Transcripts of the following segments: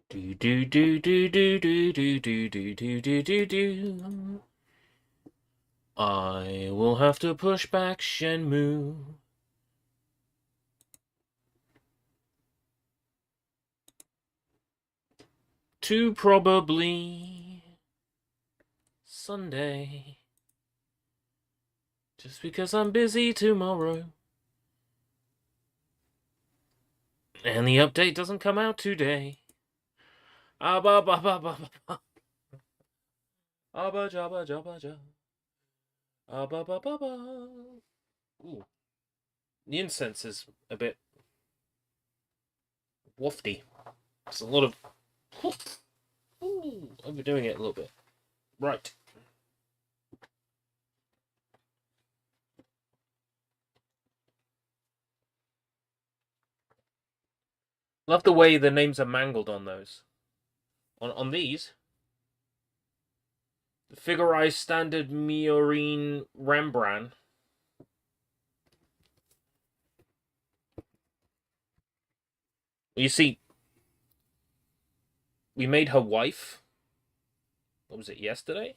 Do do do do do do do do do do do do do. I will have to push back Shenmue. To probably Sunday. Just because I'm busy tomorrow. And the update doesn't come out today. Abba ba ba ba ba. Abba jabba jabba ja. Abba ba ba ba. Ooh. The incense is a bit wafty. It's a lot of. Ooh, overdoing it a little bit. Right. Love the way the names are mangled on those. On these, the figurized standard Miorine Rembran. You see, we made her wife. What was it, yesterday?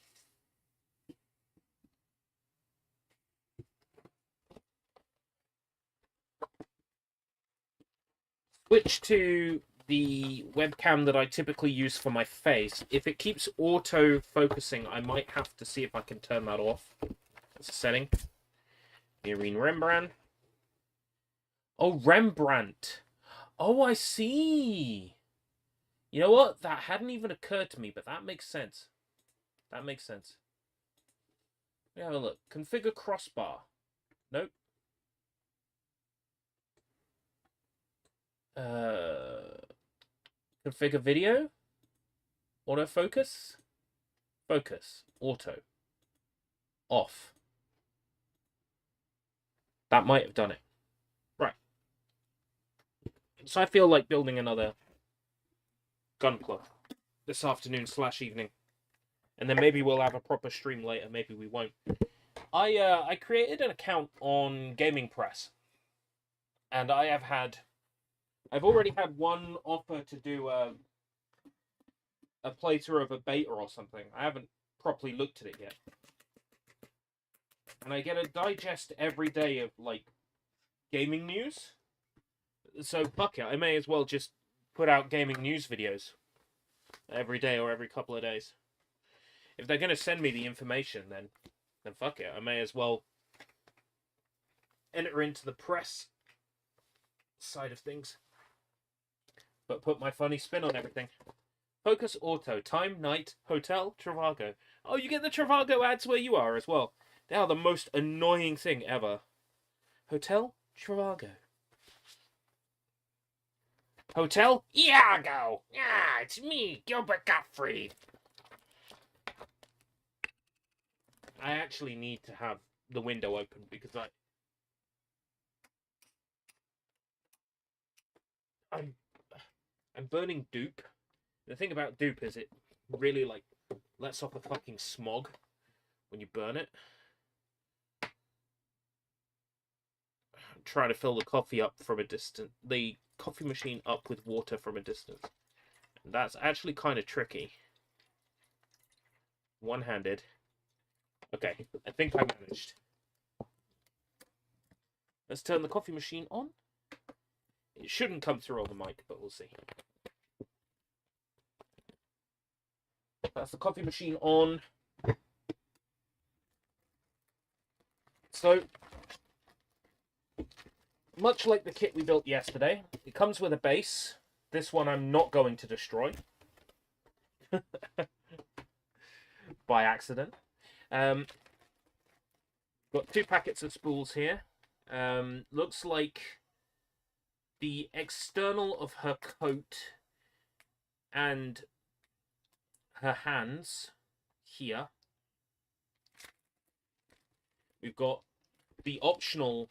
Switch to the webcam that I typically use for my face. If it keeps auto-focusing, I might have to see if I can turn that off. It's a setting. Miorine Rembran. Oh, Rembrandt. Oh, I see. You know what? That hadn't even occurred to me, but that makes sense. That makes sense. Let me have a look. Configure crossbar. Nope. Configure video. Autofocus. Focus. Auto. Off. That might have done it. Right. So I feel like building another gun club this afternoon / evening. And then maybe we'll have a proper stream later. Maybe we won't. I created an account on Gaming Press. And I've already had one offer to do a playthrough of a beta or something. I haven't properly looked at it yet. And I get a digest every day of, like, gaming news. So, fuck it. I may as well just put out gaming news videos every day or every couple of days. If they're going to send me the information, then fuck it. I may as well enter into the press side of things. But put my funny spin on everything. Focus Auto. Time, night, hotel, Travago. Oh, you get the Travago ads where you are as well. They are the most annoying thing ever. Hotel, Travago. Hotel, Iago. Yeah, it's me, Gilbert Gottfried. I actually need to have the window open because I'm burning dupe. The thing about dupe is it really, like, lets off a fucking smog when you burn it. I'm trying to fill the coffee up from a distance. The coffee machine up with water from a distance. And that's actually kind of tricky. One-handed. Okay, I think I managed. Let's turn the coffee machine on. It shouldn't come through on the mic, but we'll see. That's the coffee machine on. So, much like the kit we built yesterday, it comes with a base. This one I'm not going to destroy. By accident. Got 2 packets of spools here. Looks like the external of her coat and her hands here. We've got the optional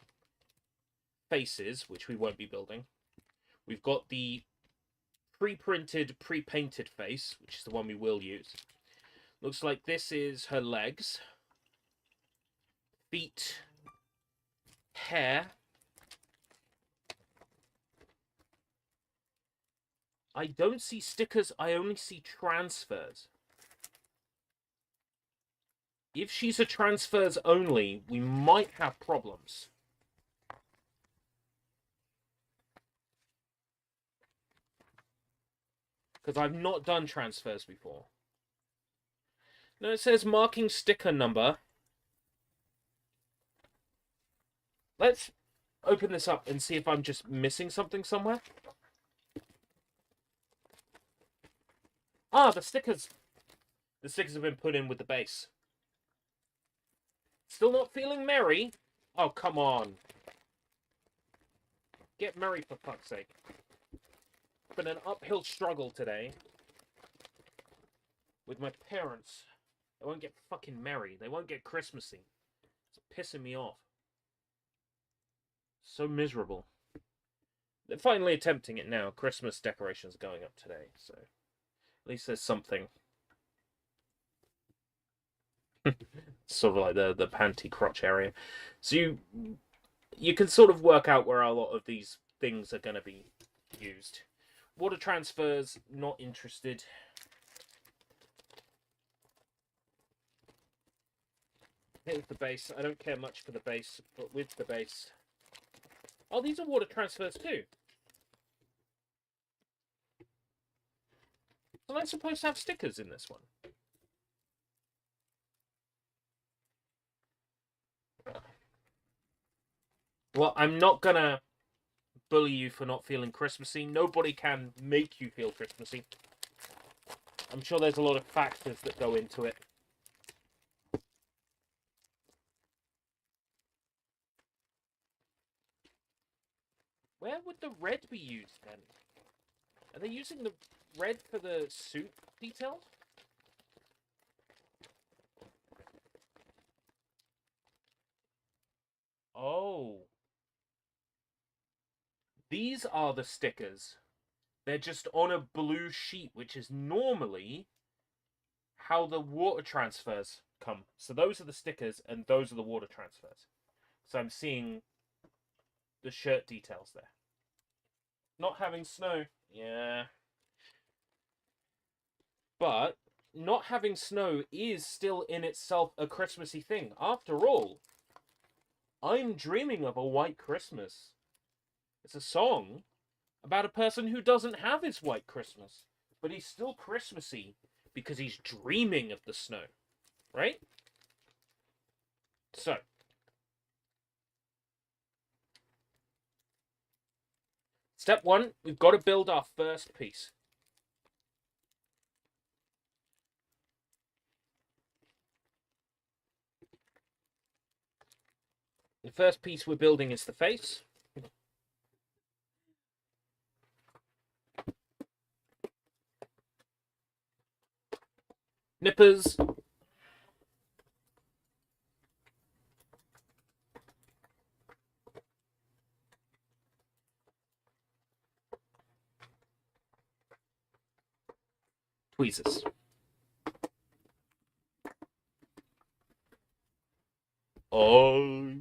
faces, which we won't be building. We've got the pre-printed, pre-painted face, which is the one we will use. Looks like this is her legs, feet, hair, I don't see stickers, I only see transfers. If she's a transfers only, we might have problems. Because I've not done transfers before. No, it says marking sticker number. Let's open this up and see if I'm just missing something somewhere. Ah, the stickers. The stickers have been put in with the base. Still not feeling merry? Oh, come on. Get merry for fuck's sake. It's been an uphill struggle today. With my parents. They won't get fucking merry. They won't get Christmassy. It's pissing me off. So miserable. They're finally attempting it now. Christmas decorations going up today, so at least there's something. Sort of like the panty crotch area. So you can sort of work out where a lot of these things are going to be used. Water transfers, not interested. Here's the base. I don't care much for the base, but with the base. Oh, these are water transfers too. So I'm supposed to have stickers in this one. Well, I'm not gonna bully you for not feeling Christmassy. Nobody can make you feel Christmassy. I'm sure there's a lot of factors that go into it. Where would the red be used then? Are they using the red for the suit detail? Oh. These are the stickers. They're just on a blue sheet, which is normally how the water transfers come. So those are the stickers, and those are the water transfers. So I'm seeing the shirt details there. Not having snow. Yeah. But not having snow is still in itself a Christmassy thing. After all, I'm dreaming of a white Christmas. It's a song about a person who doesn't have his white Christmas, but he's still Christmassy because he's dreaming of the snow, right? So, step one, we've got to build our first piece. The first piece we're building is the face. Nippers. Tweezers. Oh.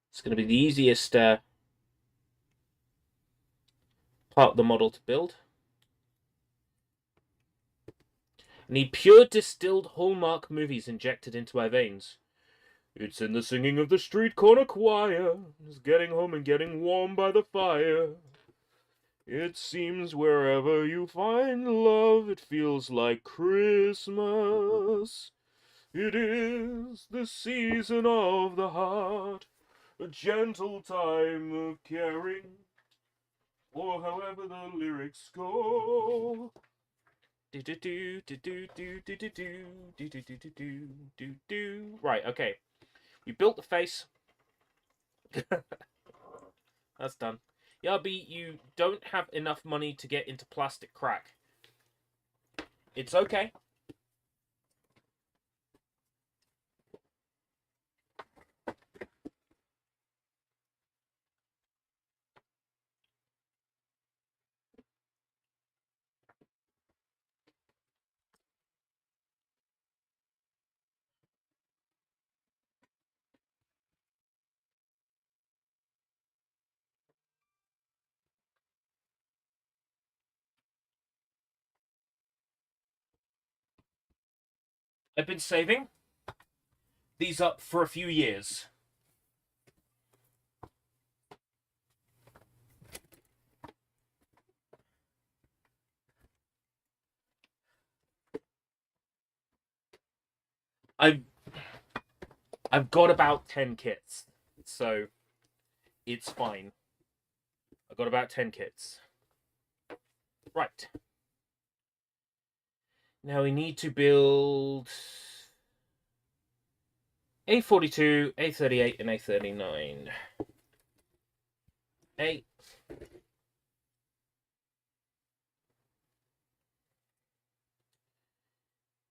It's going to be the easiest part of the model to build. I need pure distilled Hallmark movies injected into my veins. It's in the singing of the street corner choir. It's getting home and getting warm by the fire. It seems wherever you find love, it feels like Christmas. It is the season of the heart, a gentle time of caring, or however the lyrics go. Right, okay. We built the face. That's done. Yabi, you don't have enough money to get into plastic crack. It's okay. I've been saving these up for a few years. I've I've got about 10 kits, so it's fine. I've got about 10 kits. Right. Now we need to build A42, A38, and A39.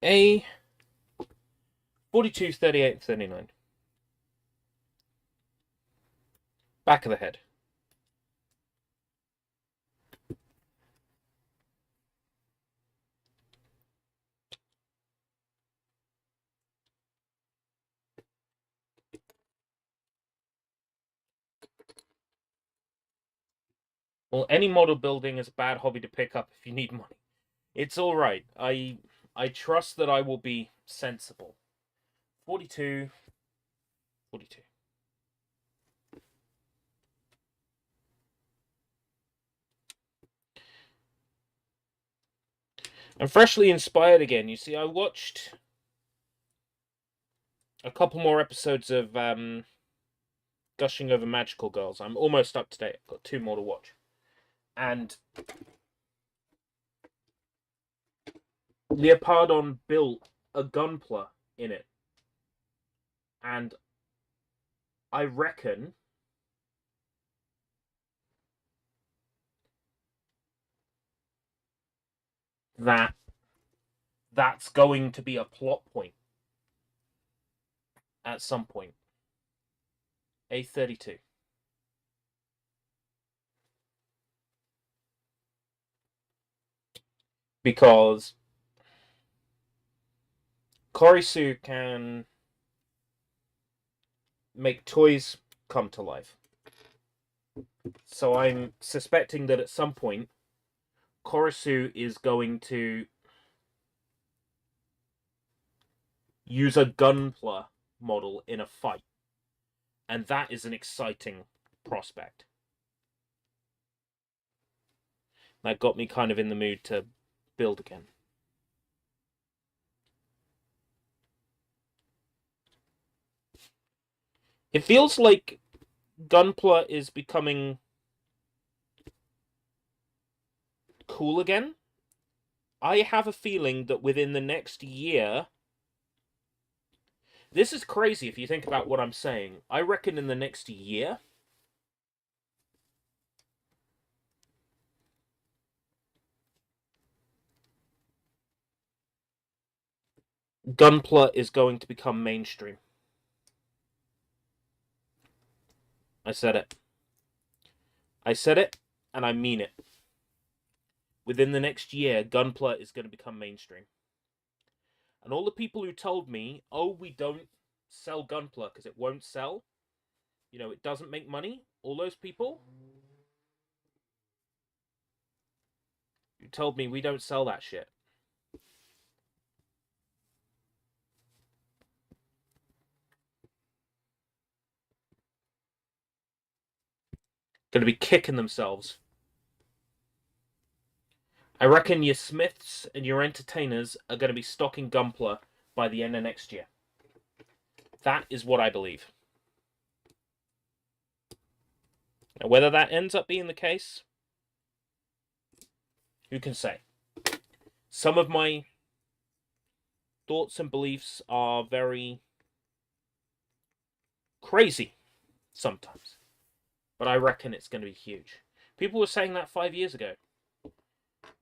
A42, 38, 39. Back of the head. Well, any model building is a bad hobby to pick up if you need money. It's all right. I trust that I will be sensible. 42, 42. I'm freshly inspired again. You see, I watched a couple more episodes of Gushing Over Magical Girls. I'm almost up to date. I've got 2 more to watch. And Leopardon built a Gunpla in it. And I reckon that that's going to be a plot point at some point. A32. Because Korisu can make toys come to life. So I'm suspecting that at some point, Korisu is going to use a Gunpla model in a fight. And that is an exciting prospect. That got me kind of in the mood to build again. It feels like Gunpla is becoming cool again. I have a feeling that within the next year... This is crazy if you think about what I'm saying. I reckon in the next year... Gunpla is going to become mainstream. I said it. I said it, and I mean it. Within the next year, Gunpla is going to become mainstream. And all the people who told me, oh, we don't sell Gunpla because it won't sell, you know, it doesn't make money, all those people who told me we don't sell that shit. Going to be kicking themselves. I reckon your smiths and your entertainers are going to be stocking Gunpla by the end of next year. That is what I believe. Now, whether that ends up being the case, who can say? Some of my thoughts and beliefs are very crazy sometimes. But I reckon it's going to be huge. People were saying that 5 years ago.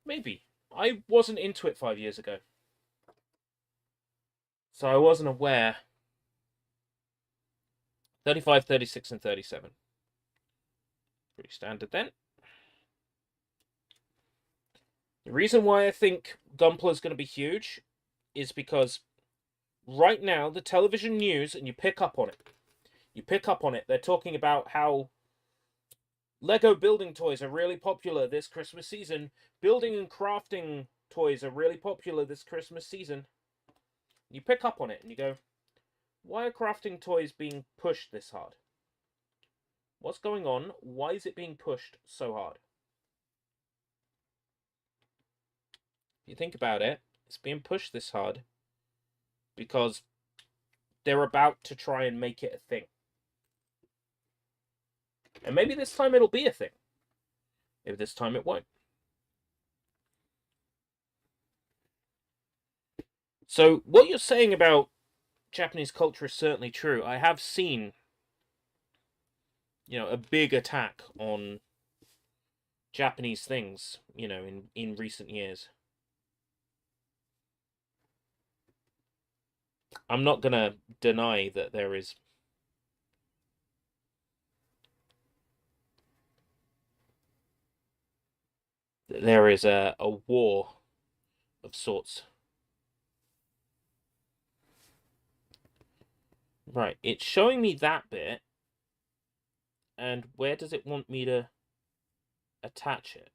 Maybe. I wasn't into it 5 years ago. So I wasn't aware. 35, 36, and 37. Pretty standard then. The reason why I think Gunpla is going to be huge is because right now, the television news, and you pick up on it, they're talking about how Lego building toys are really popular this Christmas season. Building and crafting toys are really popular this Christmas season. You pick up on it and you go, why are crafting toys being pushed this hard? What's going on? Why is it being pushed so hard? If you think about it, it's being pushed this hard because they're about to try and make it a thing. And maybe this time it'll be a thing. Maybe this time it won't. So what you're saying about Japanese culture is certainly true. I have seen, a big attack on Japanese things, in recent years. I'm not gonna deny that there is a war of sorts. Right, it's showing me that bit, and where does it want me to attach it?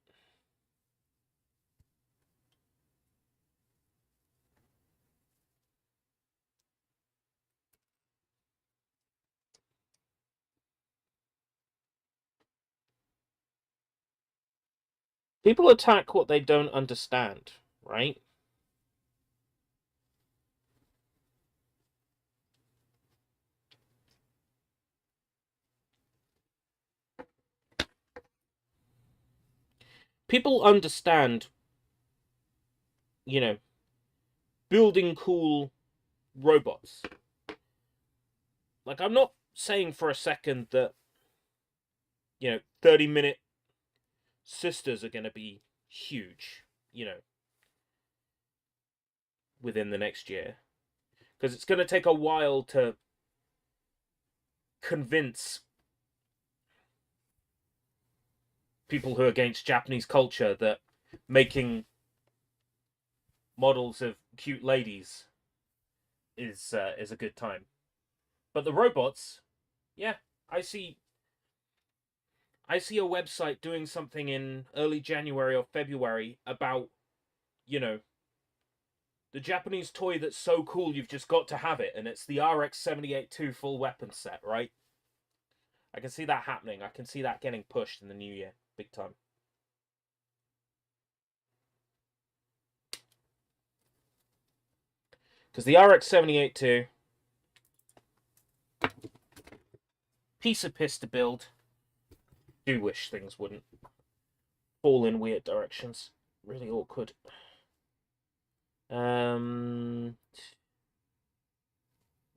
People attack what they don't understand, right? People understand, building cool robots. Like, I'm not saying for a second that, 30-minute sisters are going to be huge, within the next year. Because it's going to take a while to convince people who are against Japanese culture that making models of cute ladies is a good time. But the robots, yeah, I see a website doing something in early January or February about, the Japanese toy that's so cool you've just got to have it, and it's the RX-78-2 full weapon set, right? I can see that happening. I can see that getting pushed in the new year, big time. Because the RX-78-2, piece of piss to build. Do wish things wouldn't fall in weird directions. Really awkward.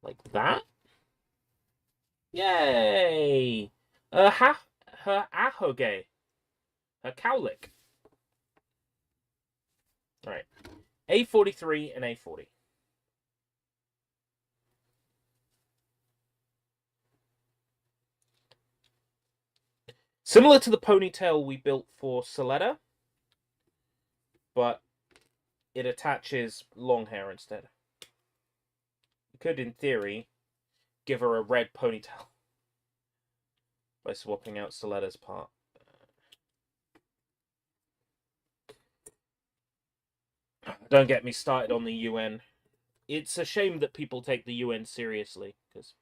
Like that. Yay! Her ahoge. Her cowlick. Right. A43 and A40. Similar to the ponytail we built for Soletta, but it attaches long hair instead. You could, in theory, give her a red ponytail by swapping out Soletta's part. Don't get me started on the UN. It's a shame that people take the UN seriously, because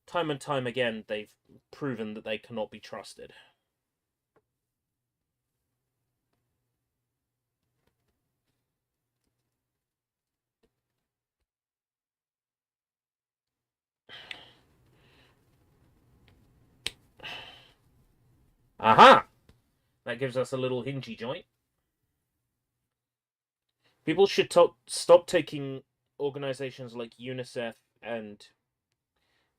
time and time again they've proven that they cannot be trusted. Aha! That gives us a little hingy joint. People should stop taking organizations like UNICEF and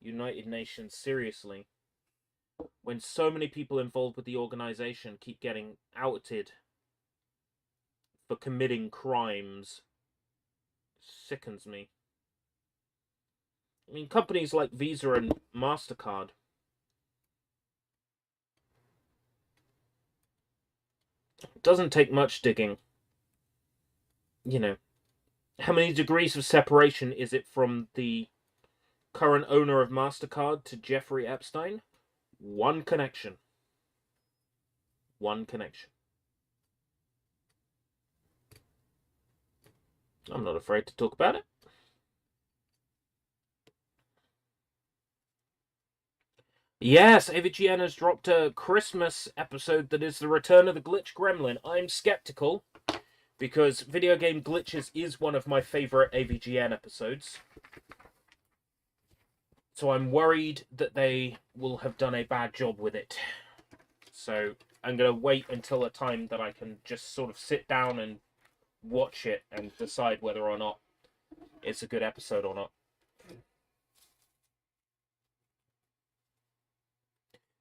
United Nations seriously when so many people involved with the organization keep getting outed for committing crimes. Sickens me. I mean, companies like Visa and MasterCard. It doesn't take much digging. How many degrees of separation is it from the current owner of MasterCard to Jeffrey Epstein? One connection. One connection. I'm not afraid to talk about it. Yes, AVGN has dropped a Christmas episode that is the return of the glitch gremlin. I'm skeptical because video game glitches is one of my favorite AVGN episodes. So I'm worried that they will have done a bad job with it. So I'm going to wait until a time that I can just sort of sit down and watch it and decide whether or not it's a good episode or not.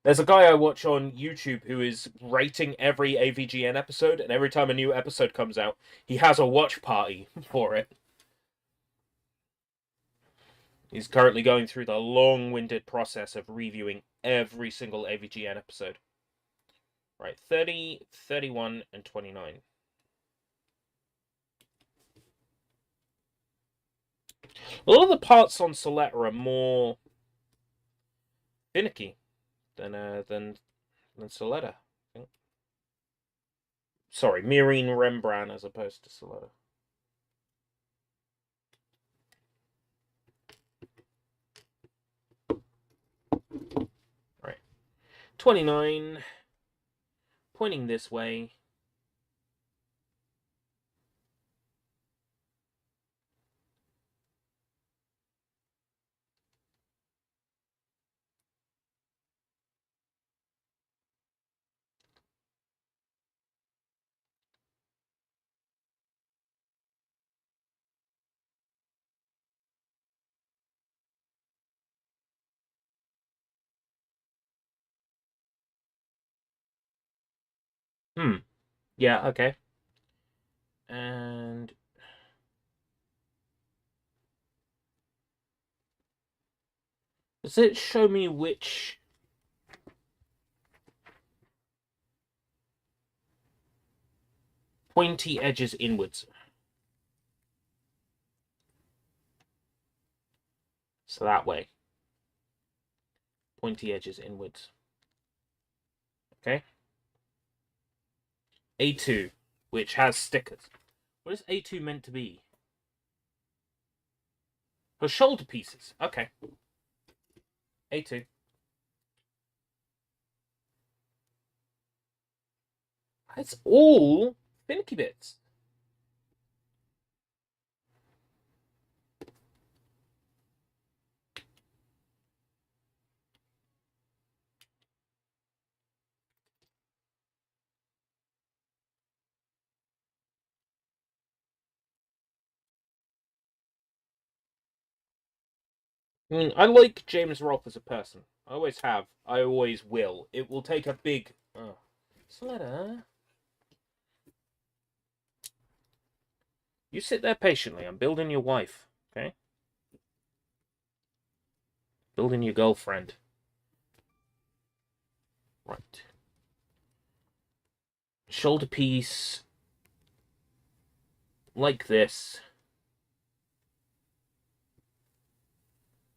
There's a guy I watch on YouTube who is rating every AVGN episode, and every time a new episode comes out, he has a watch party for it. He's currently going through the long-winded process of reviewing every single AVGN episode. Right, 30, 31, and 29. A lot of the parts on Soletta are more finicky than Soletta. Sorry, Miorine Rembran as opposed to Soletta. Right, 29. Pointing this way. Yeah, okay. And does it show me which pointy edges inwards? So that way. Pointy edges inwards. Okay. A2, which has stickers. What is A2 meant to be? For shoulder pieces. Okay. A2. It's all finicky bits. I mean, I like James Rolfe as a person. I always have. I always will. It will take a big... Oh. Sletta. You sit there patiently. I'm building your wife. Okay? Building your girlfriend. Right. Shoulder piece. Like this.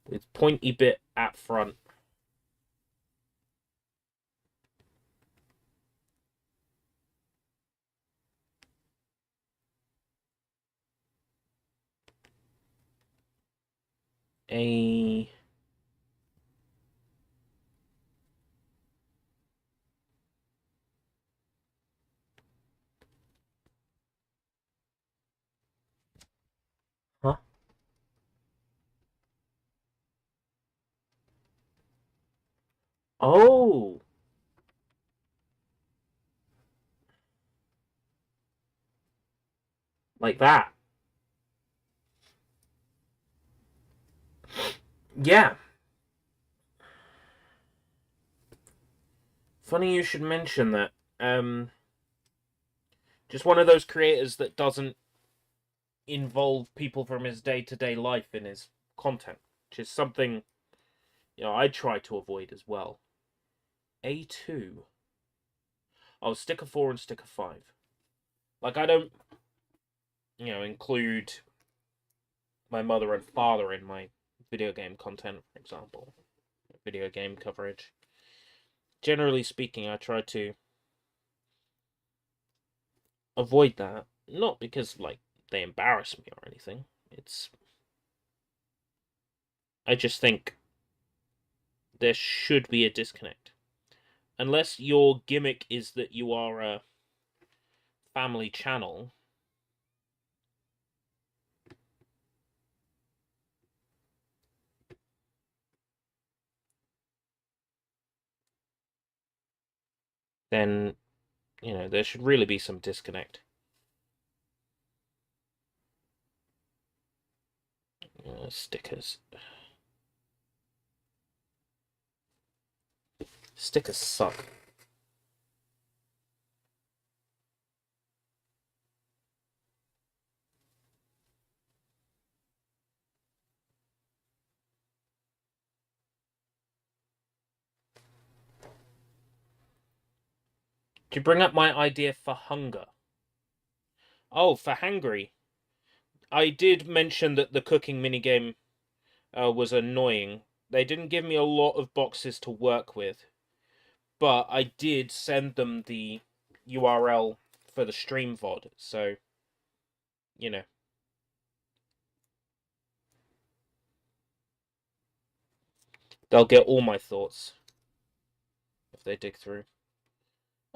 With pointy bit at front. A... Huh? Oh! Like that. Yeah. Funny you should mention that. Just one of those creators that doesn't involve people from his day-to-day life in his content, which is something, I try to avoid as well. A2. Oh, sticker 4 and sticker 5. Like, I don't, include my mother and father in my video game content, for example. Video game coverage. Generally speaking, I try to avoid that. Not because, like, they embarrass me or anything. I just think there should be a disconnect. Unless your gimmick is that you are a family channel. Then, there should really be some disconnect. Stickers. Stickers suck. Did you bring up my idea for hunger? Oh, for hangry. I did mention that the cooking minigame was annoying. They didn't give me a lot of boxes to work with, but I did send them the URL for the stream VOD, so, they'll get all my thoughts if they dig through.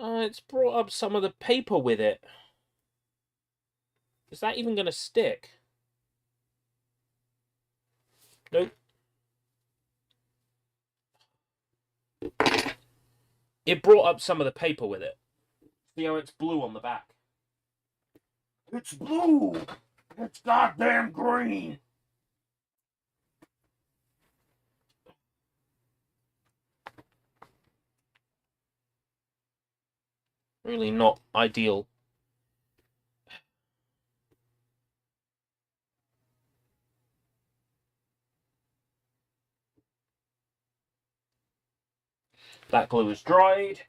It's brought up some of the paper with it. Is that even going to stick? Nope. It brought up some of the paper with it. See how it's blue on the back? It's blue! It's goddamn green! Really not ideal. That glue is dried.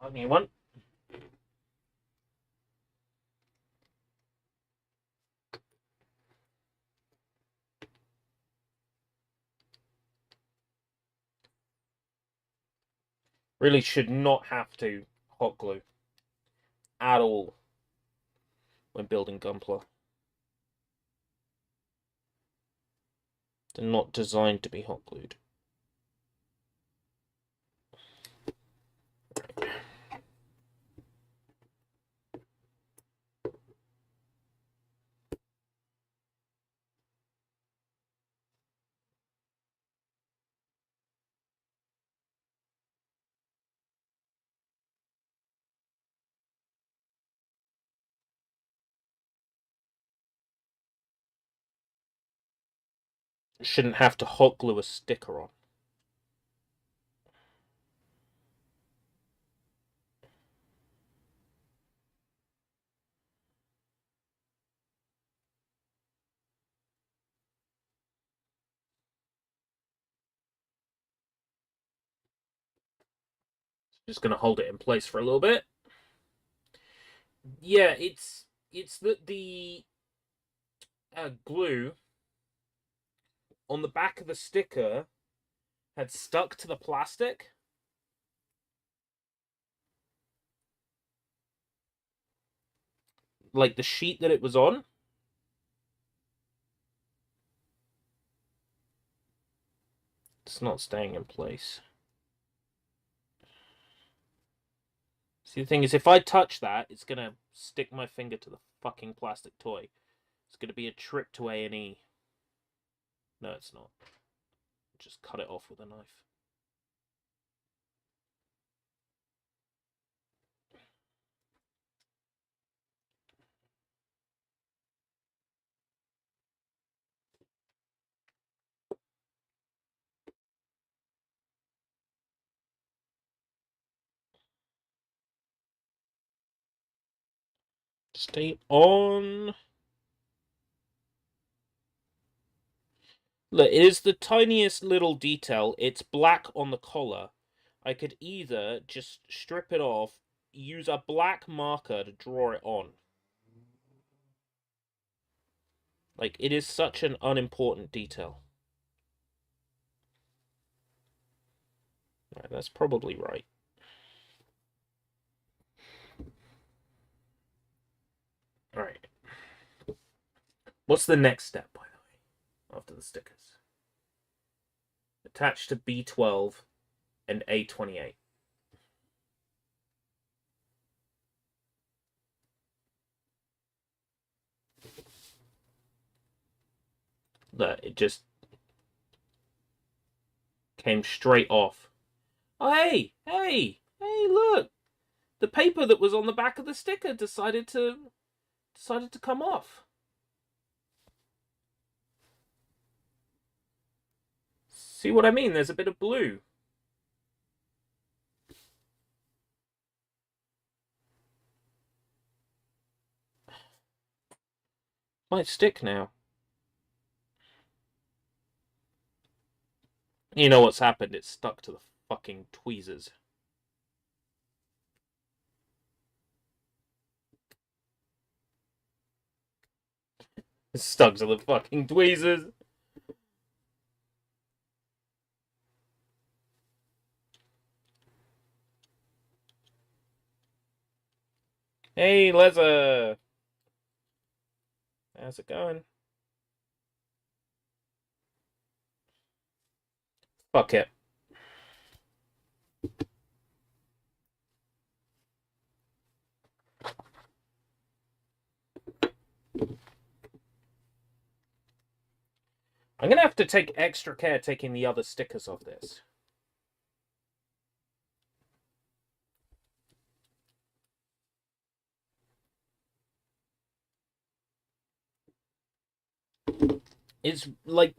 A new one. Really should not have to hot glue at all when building Gunpla. They're not designed to be hot glued. Shouldn't have to hot glue a sticker on. Just going to hold it in place for a little bit. Yeah, it's that the glue on the back of the sticker had stuck to the plastic. Like the sheet that it was on. It's not staying in place. See, the thing is, if I touch that, it's going to stick my finger to the fucking plastic toy. It's going to be a trip to A&E. No, it's not. Just cut it off with a knife. Stay on. Look, it is the tiniest little detail. It's black on the collar. I could either just strip it off, use a black marker to draw it on. Like, it is such an unimportant detail. Right, that's probably right. Alright. What's the next step, by the way, after the stickers? Attach to B12 and A28. Look, it just came straight off. Oh, hey, look! The paper that was on the back of the sticker decided to come off. See what I mean? There's a bit of blue. Might stick now. You know what's happened? It's stuck to the fucking tweezers. It's stuck to the fucking tweezers. Hey, Leza! How's it going? Fuck it. I'm gonna have to take extra care taking the other stickers off this. It's like...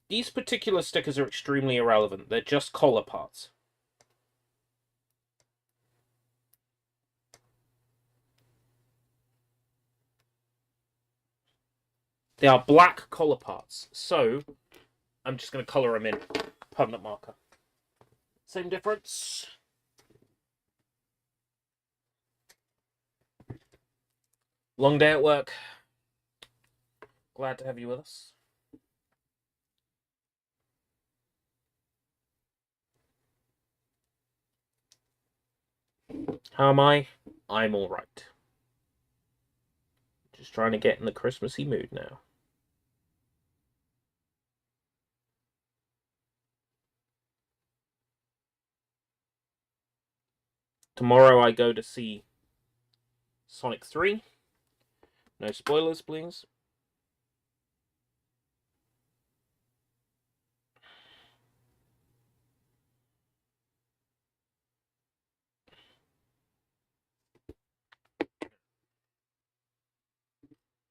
These particular stickers are extremely irrelevant. They're just collar parts. They are black collar parts, so I'm just going to colour them in. Permanent marker. Same difference. Long day at work. Glad to have you with us. How am I? I'm alright. Just trying to get in the Christmassy mood now. Tomorrow I go to see Sonic 3. No spoilers, please.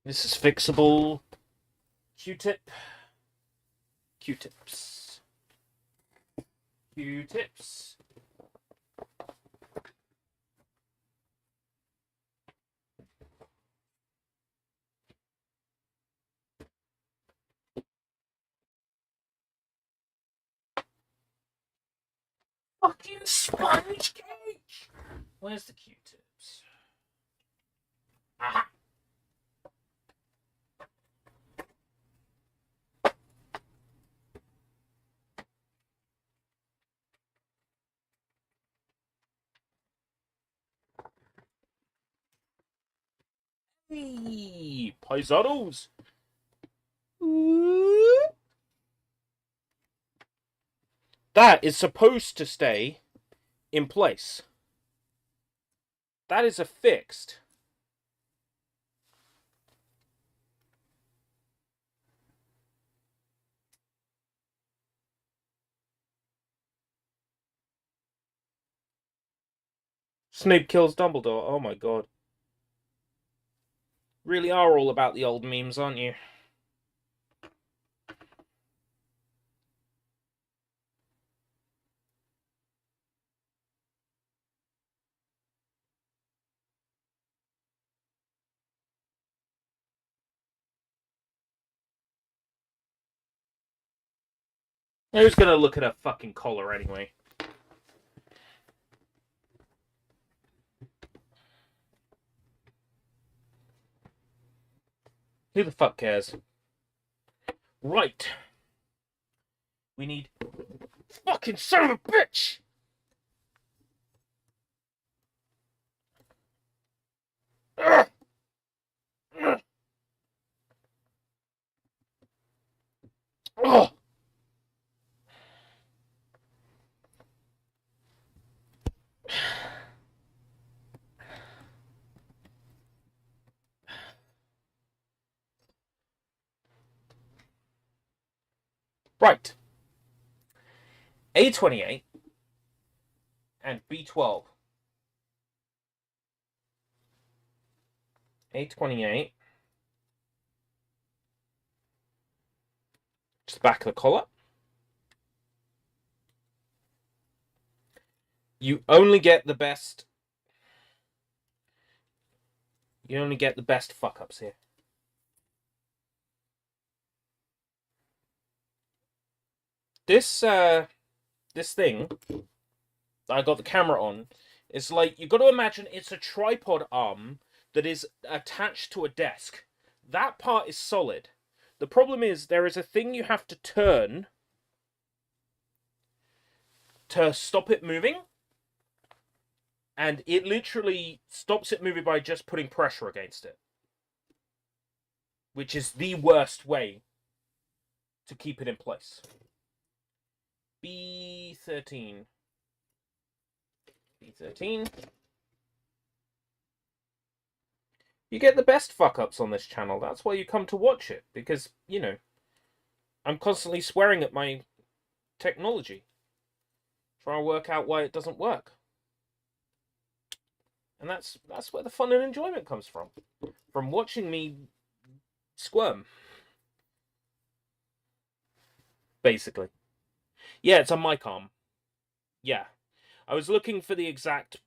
This is fixable. Q-tip. Q-tips. Q-tips. Fucking sponge cake! Where's the Q-tips? Aha! Hey, paisanos! That is supposed to stay in place. That is affixed. Snape kills Dumbledore. Oh my god. Really are all about the old memes, aren't you? Who's gonna look at a fucking collar anyway? Who the fuck cares? Right. We need... Fucking son of a bitch! Ugh. Ugh. Right. A28 and B12. A28. Just the back of the collar. You only get the best. You only get the best fuck ups here. This thing that I got the camera on is like, you got to imagine it's a tripod arm that is attached to a desk. That part is solid. The problem is there is a thing you have to turn to stop it moving, and it literally stops it moving by just putting pressure against it, which is the worst way to keep it in place. B13. B13. You get the best fuck-ups on this channel. That's why you come to watch it. Because, you know, I'm constantly swearing at my technology. Trying to work out why it doesn't work. And that's where the fun and enjoyment comes from. From watching me squirm. Basically. Yeah, it's a mic arm. Yeah. I was looking for the exact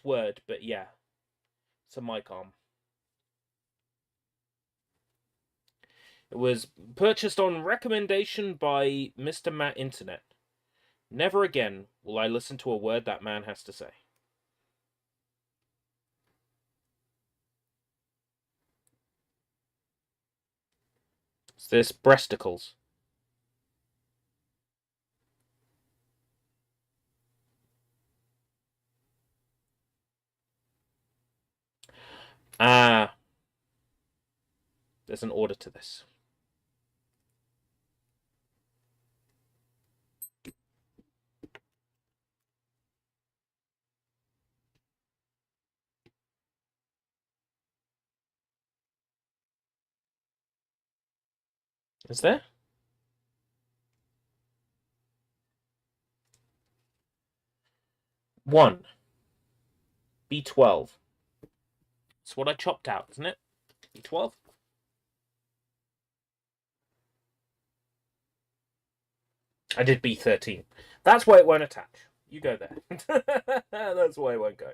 word, but yeah. It's a mic arm. It was purchased on recommendation by Mr. Matt Internet. Never again will I listen to a word that man has to say. Is this breasticles? Ah. There's an order to this. Is there? One. B12. It's what I chopped out, isn't it? B12? I did B13. That's why it won't attach. You go there. That's why it won't go.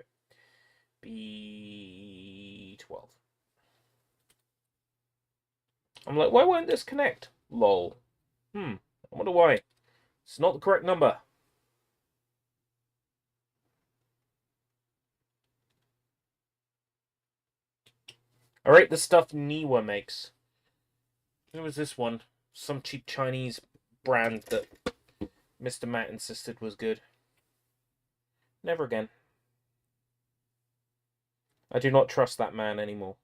B12. I'm like, why won't this connect? Lol. I wonder why. It's not the correct number. I rate the stuff Niwa makes. Who was this one? Some cheap Chinese brand that Mr. Matt insisted was good. Never again. I do not trust that man anymore.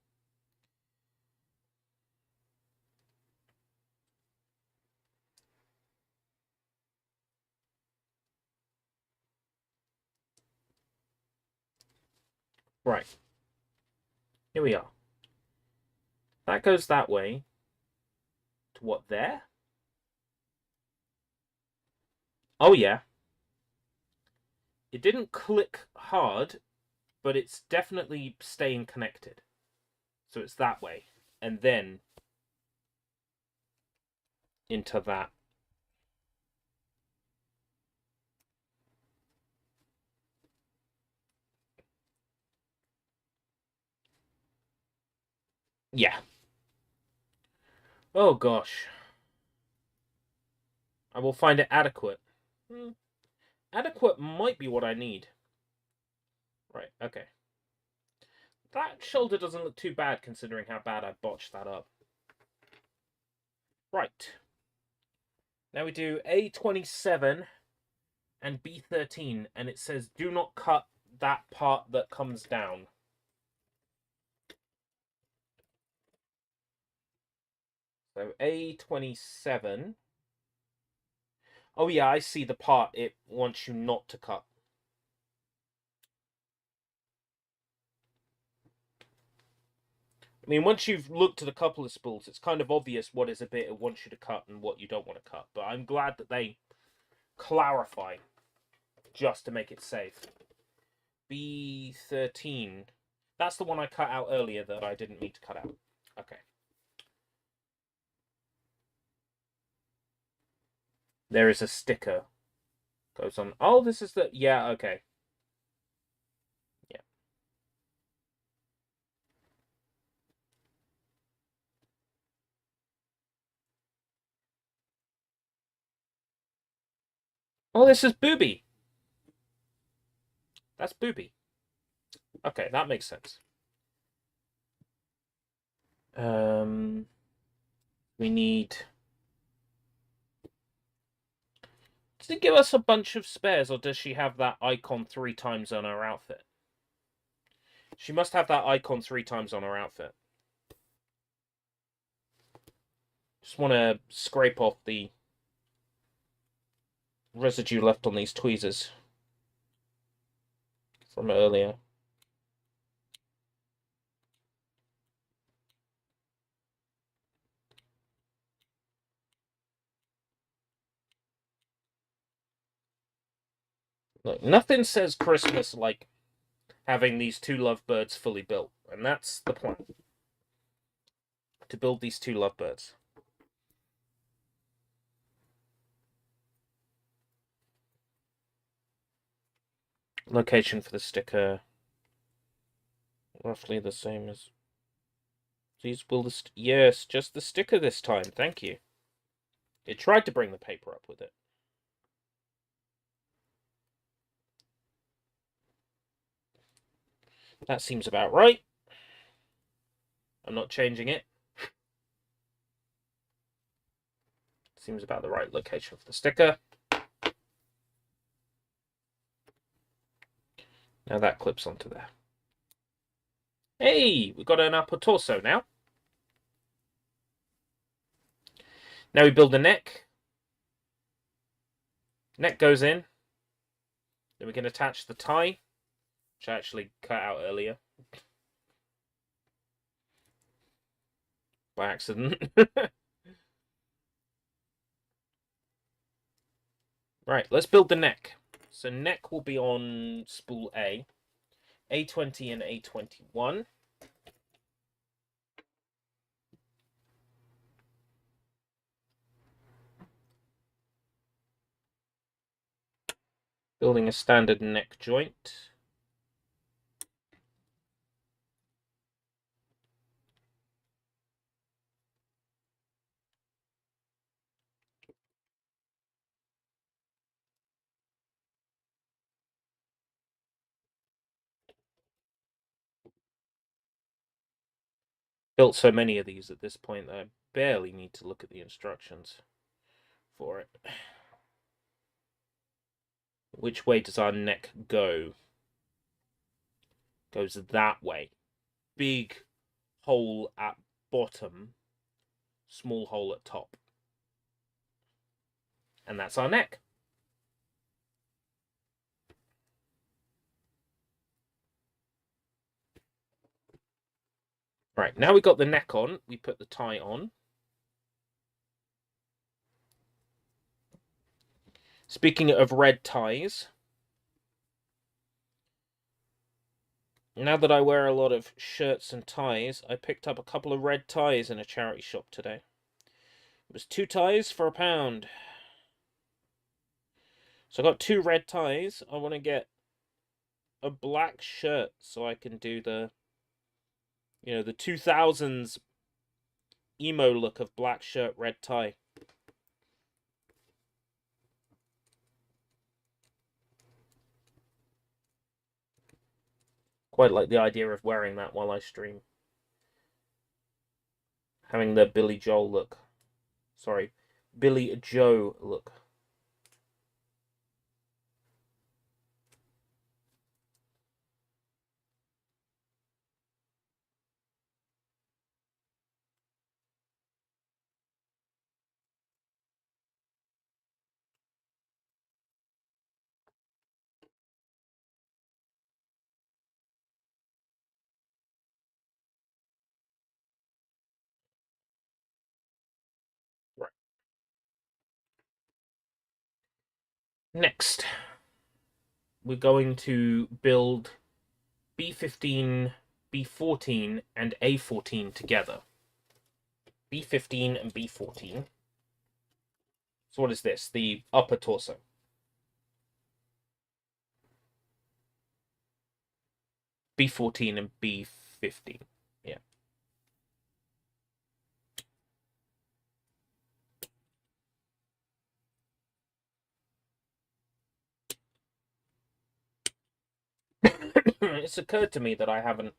Right. Here we are. That goes that way. To what, there? Oh, yeah. It didn't click hard, but it's definitely staying connected. So it's that way. And then into that. Yeah. Oh, gosh. I will find it adequate. Adequate might be what I need. Right, okay. That shoulder doesn't look too bad considering how bad I botched that up. Right. Now we do A27 and B13, and it says do not cut that part that comes down. So A27. Oh yeah, I see the part it wants you not to cut. I mean, once you've looked at a couple of spools, it's kind of obvious what is a bit it wants you to cut and what you don't want to cut. But I'm glad that they clarify just to make it safe. B13. That's the one I cut out earlier that I didn't need to cut out. Okay. There is a sticker. Goes on. Oh, this is the... Yeah, okay. Yeah. Oh, this is Booby. That's Booby. Okay, that makes sense. We need... Does it give us a bunch of spares, or does she have that icon 3 times on her outfit? She must have that icon 3 times on her outfit. Just want to scrape off the residue left on these tweezers from earlier. Look, nothing says Christmas like having these 2 lovebirds fully built, and that's the plan. To build these 2 lovebirds. Location for the sticker. Roughly the same as... These will the... Yes, just the sticker this time, thank you. It tried to bring the paper up with it. That seems about right. I'm not changing it. Seems about the right location for the sticker. Now that clips onto there. Hey, we've got an upper torso now. Now we build the neck. Neck goes in. Then we can attach the tie, which I actually cut out earlier. By accident. Right, let's build the neck. So neck will be on spool A. A20 and A21. Building a standard neck joint. Built so many of these at this point that I barely need to look at the instructions for it. Which way does our neck go? Goes that way. Big hole at bottom, small hole at top. And that's our neck. Right, now we've got the neck on, we put the tie on. Speaking of red ties, now that I wear a lot of shirts and ties, I picked up a couple of red ties in a charity shop today. It was 2 ties for £1. So I got 2 red ties. I want to get a black shirt so I can do the, the 2000s emo look of black shirt, red tie. Quite like the idea of wearing that while I stream. Having the Billy Joel look. Sorry, Billy Joe look. Next, we're going to build B15, B14, and A14 together. B15 and B14. So what is this? The upper torso. B14 and B15. Yeah. It's occurred to me that I haven't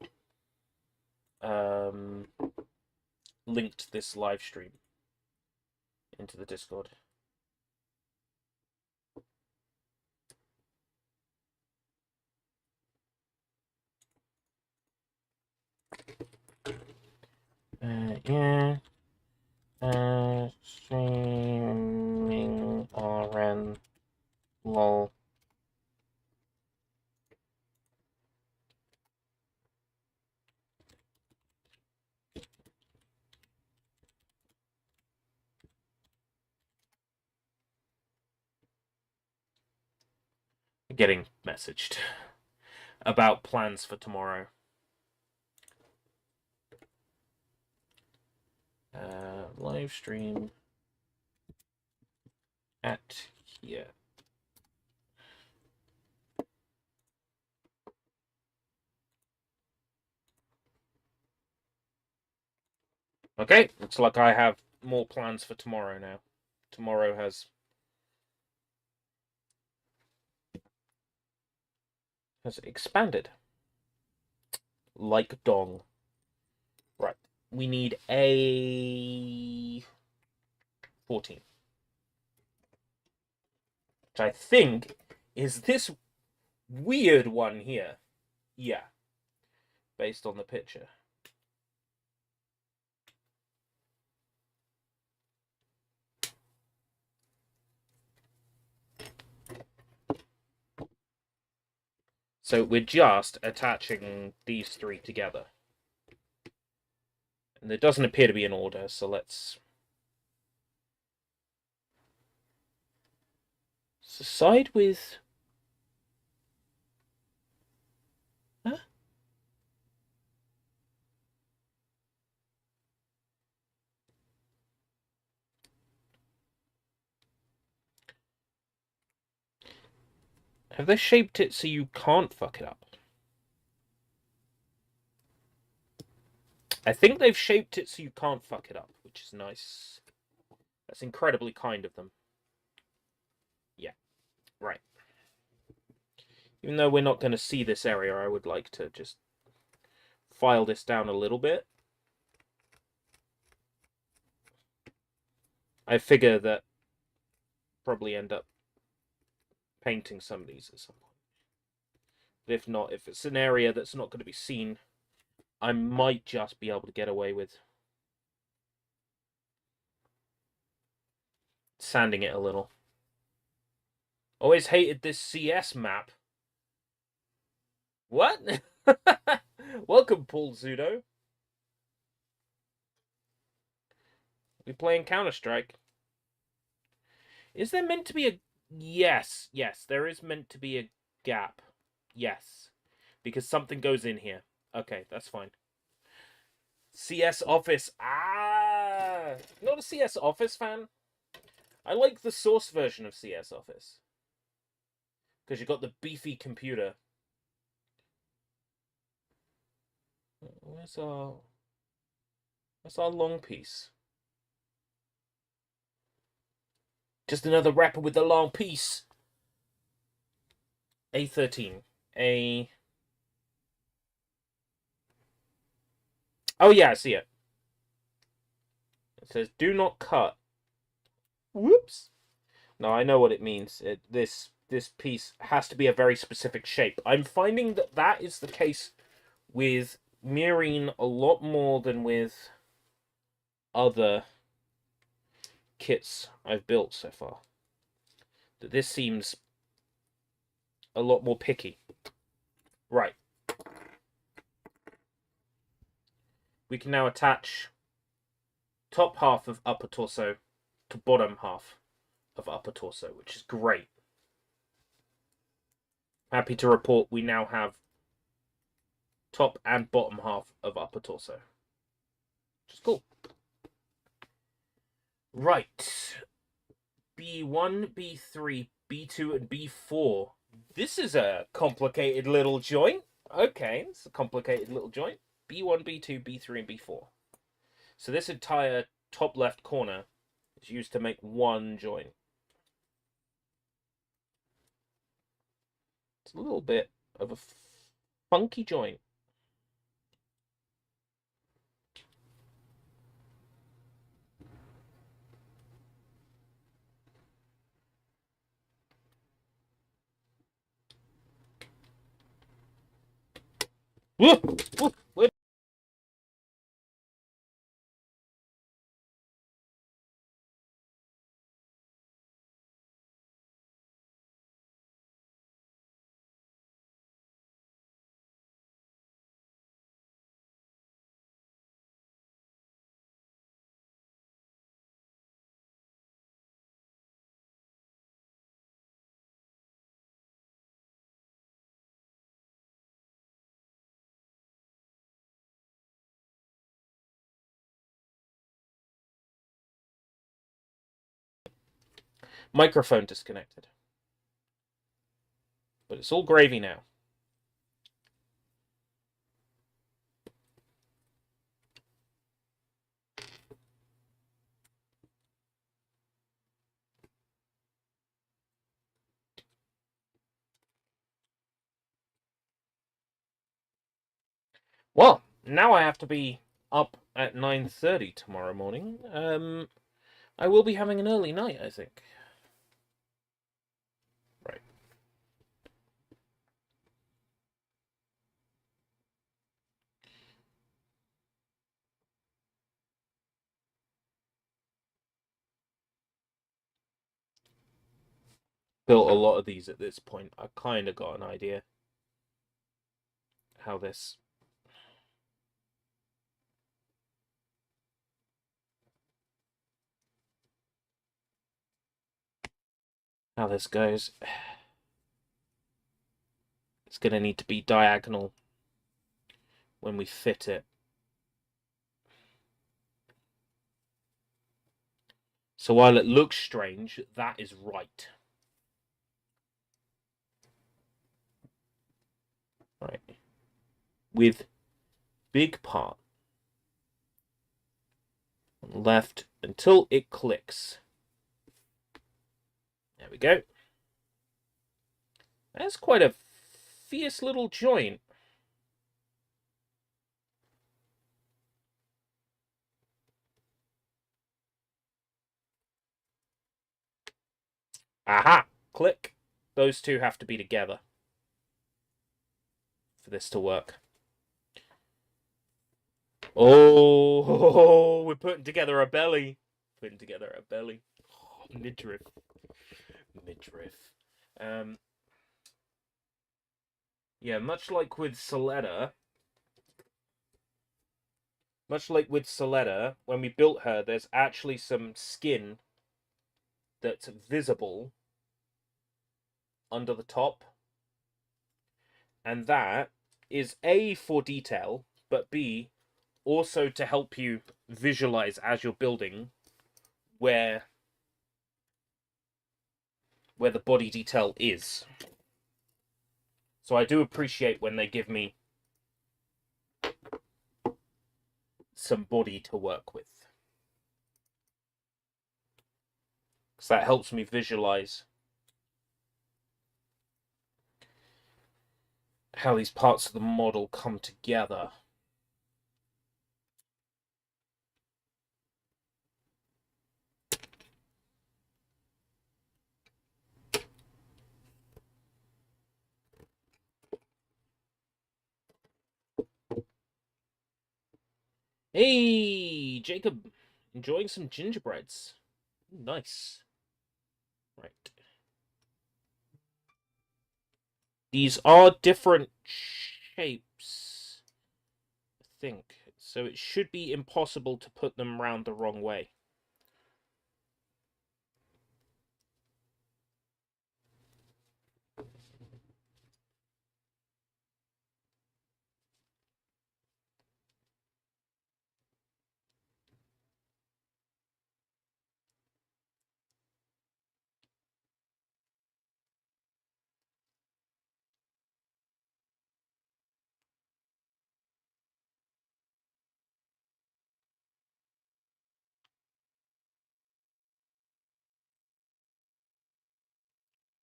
linked this live stream into the Discord. Yeah. Streaming RN. Lol. Getting messaged about plans for tomorrow. Live stream at here. Okay, looks like I have more plans for tomorrow now. Tomorrow has expanded. Like dong. Right. We need a 14. Which I think is this weird one here. Yeah. Based on the picture. So we're just attaching these three together. And there doesn't appear to be an order, so let's... So side with... Huh? Have they shaped it so you can't fuck it up? I think they've shaped it so you can't fuck it up, which is nice. That's incredibly kind of them. Yeah, right. Even though we're not going to see this area, I would like to just file this down a little bit. I figure that probably end up painting some of these at some point. But if not, if it's an area that's not going to be seen, I might just be able to get away with sanding it a little. Always hated this CS map. What? Welcome, Paul Zudo. We playing Counter-Strike. Is there meant to be a... Yes, there is meant to be a gap. Yes. Because something goes in here. Okay, that's fine. CS Office. Ah! Not a CS Office fan. I like the Source version of CS Office. Because you got the beefy computer. Where's our long piece? Just another rapper with a long piece. A13. Oh yeah, I see it. It says, do not cut. Whoops. No, I know what it means. This piece has to be a very specific shape. I'm finding that that is the case with Miorine a lot more than with other kits I've built so far. That this seems a lot more picky. Right. We can now attach top half of upper torso to bottom half of upper torso, which is great. Happy to report we now have top and bottom half of upper torso. Which is cool. Right. B1, B3, B2, and B4. This is a complicated little joint. Okay, it's a complicated little joint. B1, B2, B3, and B4. So this entire top left corner is used to make one joint. It's a little bit of a funky joint. Whoa! Whoa! Whoa! Microphone disconnected. But it's all gravy now. Well, now I have to be up at 9:30 tomorrow morning. I will be having an early night, I think. Right. Built a lot of these at this point. I kind of got an idea how this goes. It's going to need to be diagonal when we fit it. So while it looks strange, that is right. Right. With big part on left until it clicks. There we go. That's quite a fierce little joint. Aha! Click. Those two have to be together for this to work. Oh, we're putting together a belly. Putting together a belly. Oh, midriff. Midriff. Yeah, much like with Soletta, when we built her, there's actually some skin that's visible under the top. And that is A, for detail, but B, also to help you visualize as you're building where the body detail is. So I do appreciate when they give me some body to work with, because that helps me visualize how these parts of the model come together. Hey, Jacob, enjoying some gingerbreads. Nice. Right. These are different shapes, I think. So it should be impossible to put them round the wrong way.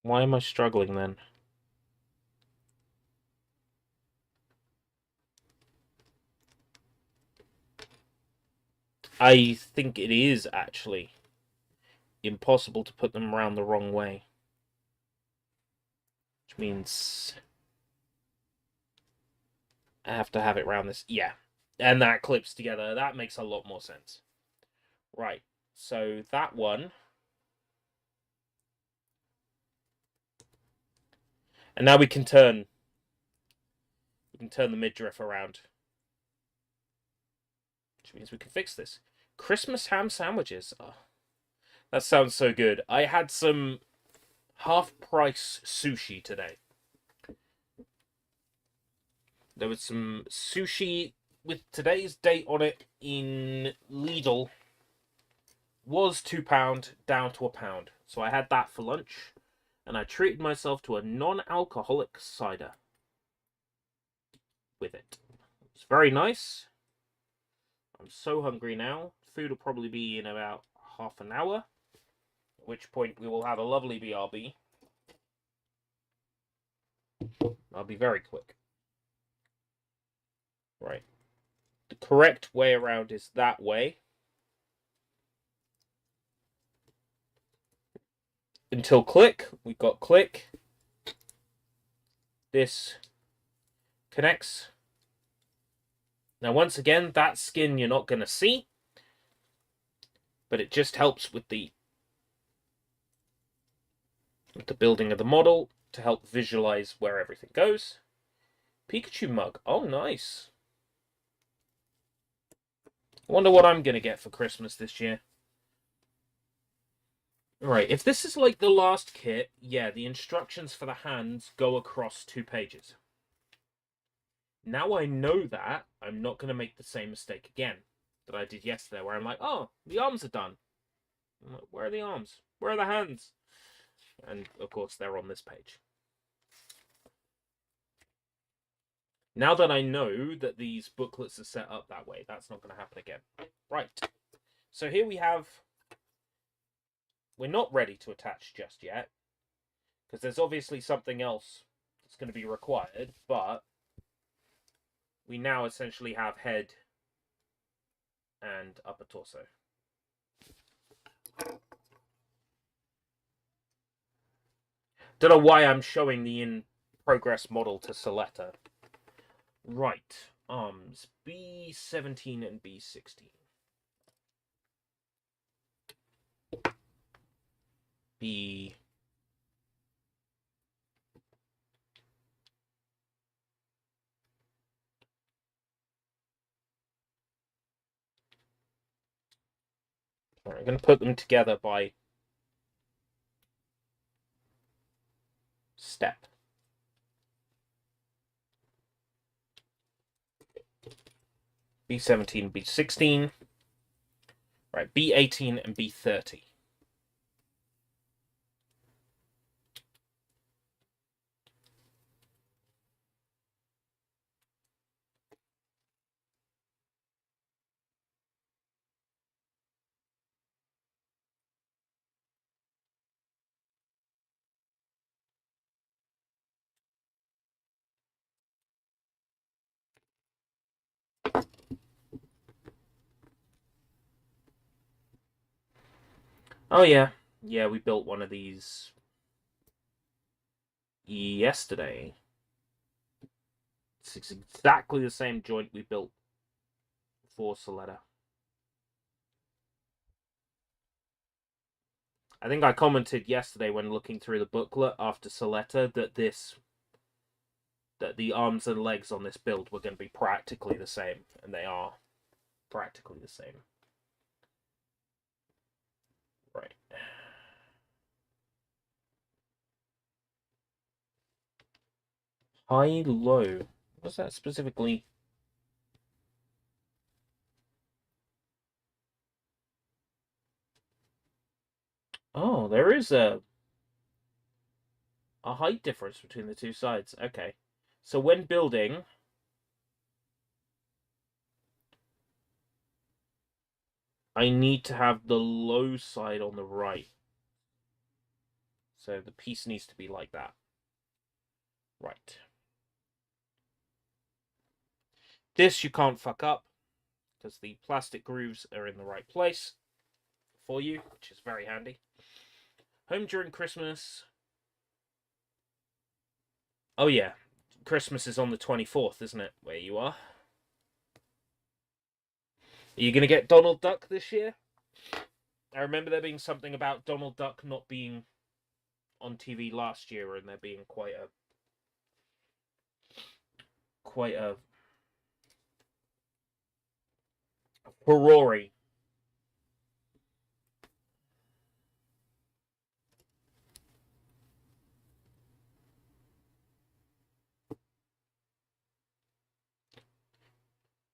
Why am I struggling then? I think it is actually impossible to put them around the wrong way. Which means I have to have it around this. Yeah. And that clips together. That makes a lot more sense. Right. So that one. And now we can turn the midriff around. Which means we can fix this. Christmas ham sandwiches. Oh, that sounds so good. I had some half-price sushi today. There was some sushi with today's date on it in Lidl. Was £2 down to £1. So I had that for lunch. And I treated myself to a non-alcoholic cider with it. It's very nice. I'm so hungry now. Food will probably be in about half an hour. At which point we will have a lovely BRB. I'll be very quick. Right. The correct way around is that way. Until click. We've got click. This connects. Now, once again, that skin you're not going to see. But it just helps with the building of the model to help visualize where everything goes. Pikachu mug. Oh, nice. I wonder what I'm going to get for Christmas this year. Right, if this is like the last kit, yeah, the instructions for the hands go across 2 pages. Now I know that, I'm not going to make the same mistake again that I did yesterday, where I'm like, oh, the arms are done. I'm like, where are the arms? Where are the hands? And, of course, they're on this page. Now that I know that these booklets are set up that way, that's not going to happen again. Right. So here we have... We're not ready to attach just yet, because there's obviously something else that's going to be required, but we now essentially have head and upper torso. Don't know why I'm showing the in-progress model to Soletta. Right, arms B17 and B16. B... Right, I'm going to put them together by step. B17, B16. Right, B18 and B30. Oh yeah, yeah, we built one of these yesterday. It's exactly the same joint we built for Soletta. I think I commented yesterday when looking through the booklet after Soletta that the arms and legs on this build were going to be practically the same, and they are practically the same. Right. High, low. What's that specifically? Oh, there is a height difference between the two sides. Okay. So when building, I need to have the low side on the right. So the piece needs to be like that. Right. This you can't fuck up because the plastic grooves are in the right place for you, which is very handy. Home during Christmas. Oh yeah, Christmas is on the 24th, isn't it, where you are? Are you going to get Donald Duck this year? I remember there being something about Donald Duck not being on TV last year, and there being quite a furore.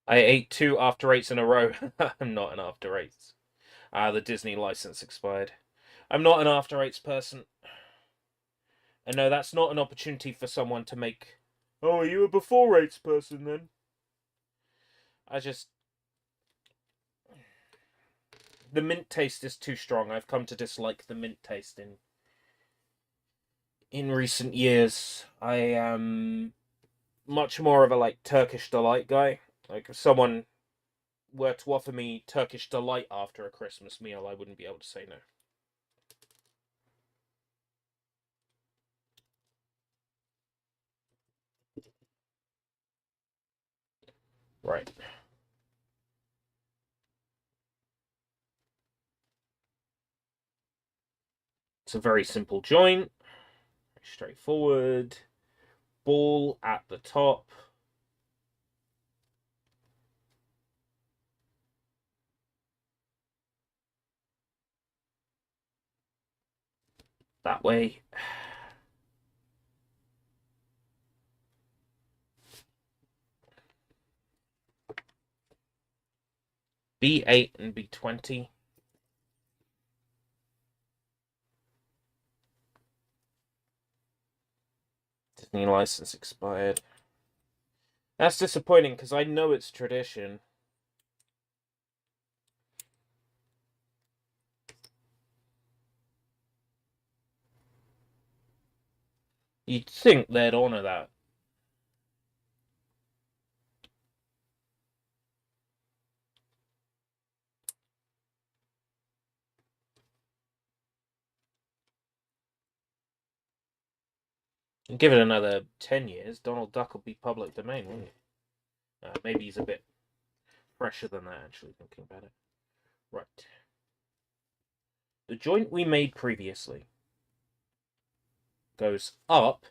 I ate 2 after 8s in a row. I'm not an after 8s. The Disney license expired. I'm not an after 8s person. And no, that's not an opportunity for someone to make. Oh, are you a before 8s person then? I just. The mint taste is too strong. I've come to dislike the mint taste in recent years. I am much more of a like Turkish delight guy. Like if someone were to offer me Turkish delight after a Christmas meal, I wouldn't be able to say no. Right. It's a very simple joint. Straightforward. Ball at the top. That way. B8 and B20. Disney license expired. That's disappointing because I know it's tradition. You'd think they'd honor that. Give it another 10 years, Donald Duck will be public domain, won't he? Maybe he's a bit fresher than that, actually, thinking about it. Right. The joint we made previously goes up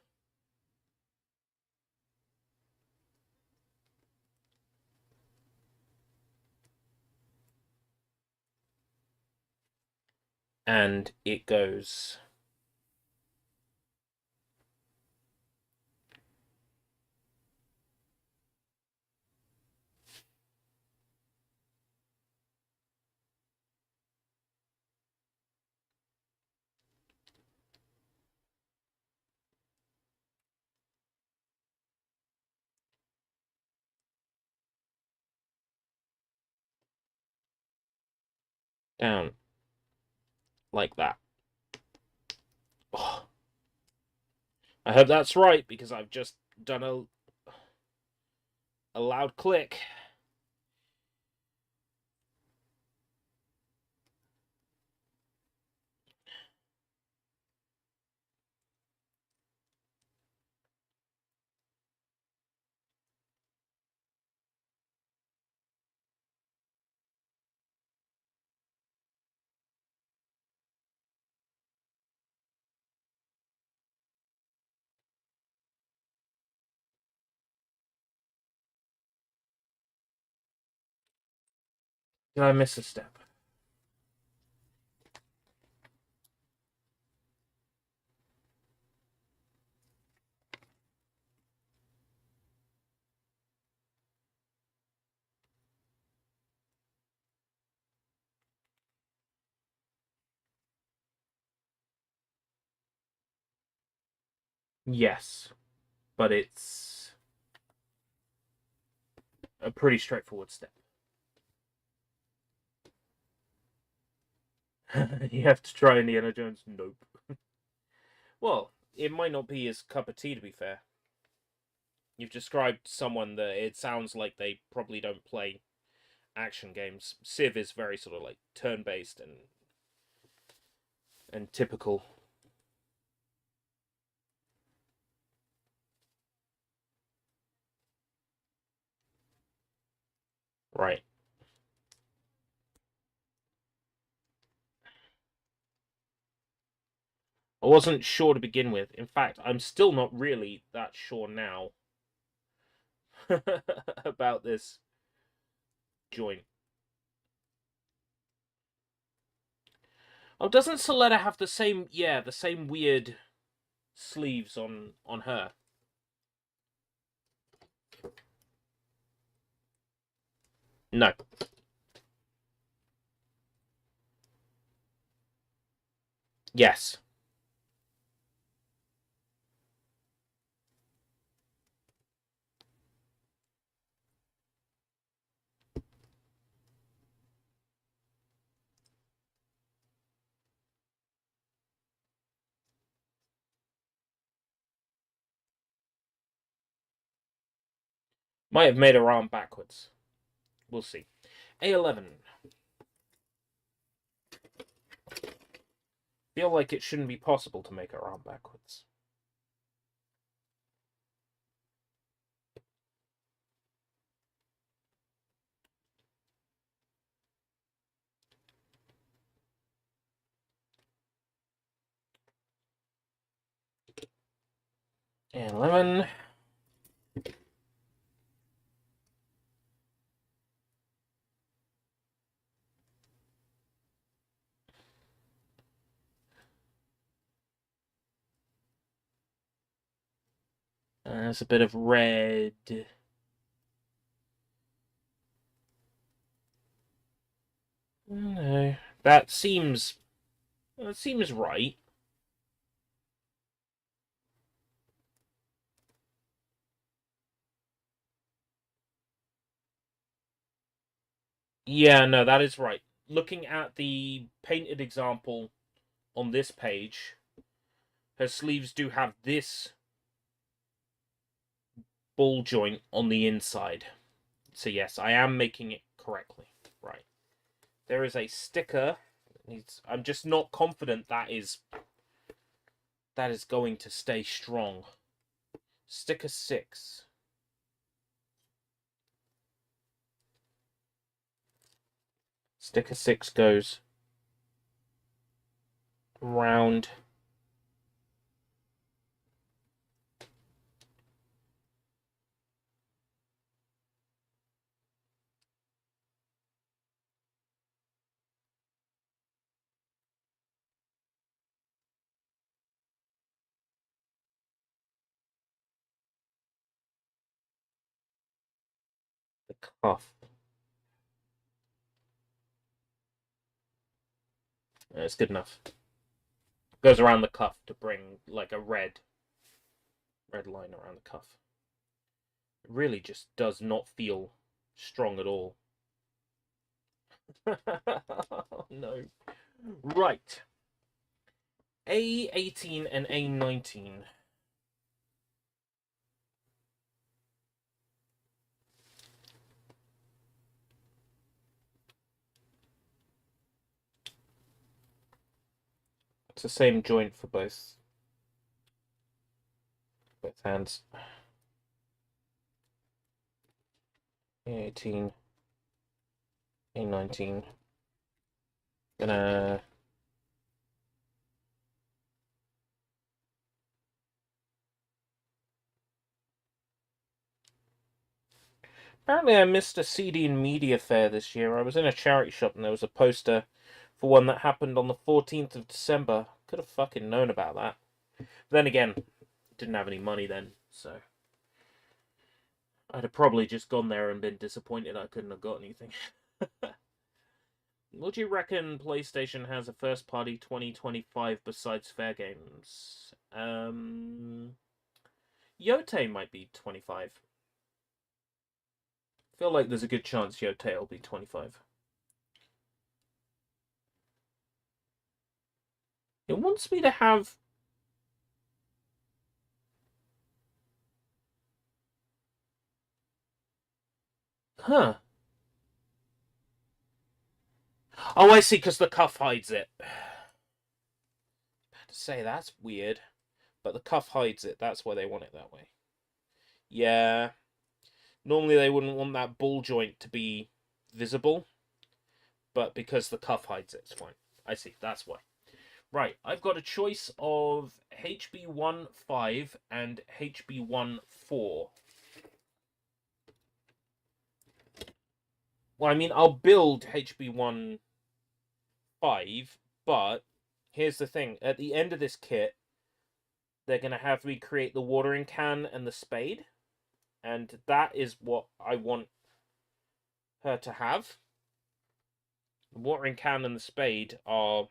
and it goes down like that. Oh, I hope that's right because I've just done a loud click. Did I miss a step? Yes, but it's a pretty straightforward step. You have to try Indiana Jones? Nope. Well, it might not be his cup of tea, to be fair. You've described someone that it sounds like they probably don't play action games. Civ is very sort of like turn-based and typical. Right. I wasn't sure to begin with. In fact, I'm still not really that sure now about this joint. Oh, doesn't Soletta have the same, yeah, the same weird sleeves on her? No. Yes. Might have made her arm backwards. We'll see. A11. Feel like it shouldn't be possible to make her arm backwards. A11. There's a bit of red. No, that seems right. Yeah, no, that is right. Looking at the painted example on this page, her sleeves do have this ball joint on the inside. So yes, I am making it correctly. Right. There is a sticker. I'm just not confident that is going to stay strong. Sticker 6. Sticker 6 goes round. The cuff. It's good enough. Goes around the cuff to bring like a red line around the cuff. It really just does not feel strong at all. No. Right. A18 and A19. It's the same joint for both hands. A18, A19. Gonna apparently I missed a CD and media fair this year. I was in a charity shop and there was a poster for one that happened on the 14th of December. Could have fucking known about that. But then again, didn't have any money then, so I'd have probably just gone there and been disappointed I couldn't have got anything. What do you reckon PlayStation has a first party 2025 besides fair games? Yote might be 25. Feel like there's a good chance Yote will be 25. It wants me to have Huh. Oh, I see, because the cuff hides it. To say that's weird, but the cuff hides it. That's why they want it that way. Yeah. Normally they wouldn't want that ball joint to be visible, but because the cuff hides it, it's fine. I see. That's why. Right, I've got a choice of HB15 and HB14. Well, I mean, I'll build HB15, but here's the thing. At the end of this kit, they're going to have me create the watering can and the spade. And that is what I want her to have. The watering can and the spade are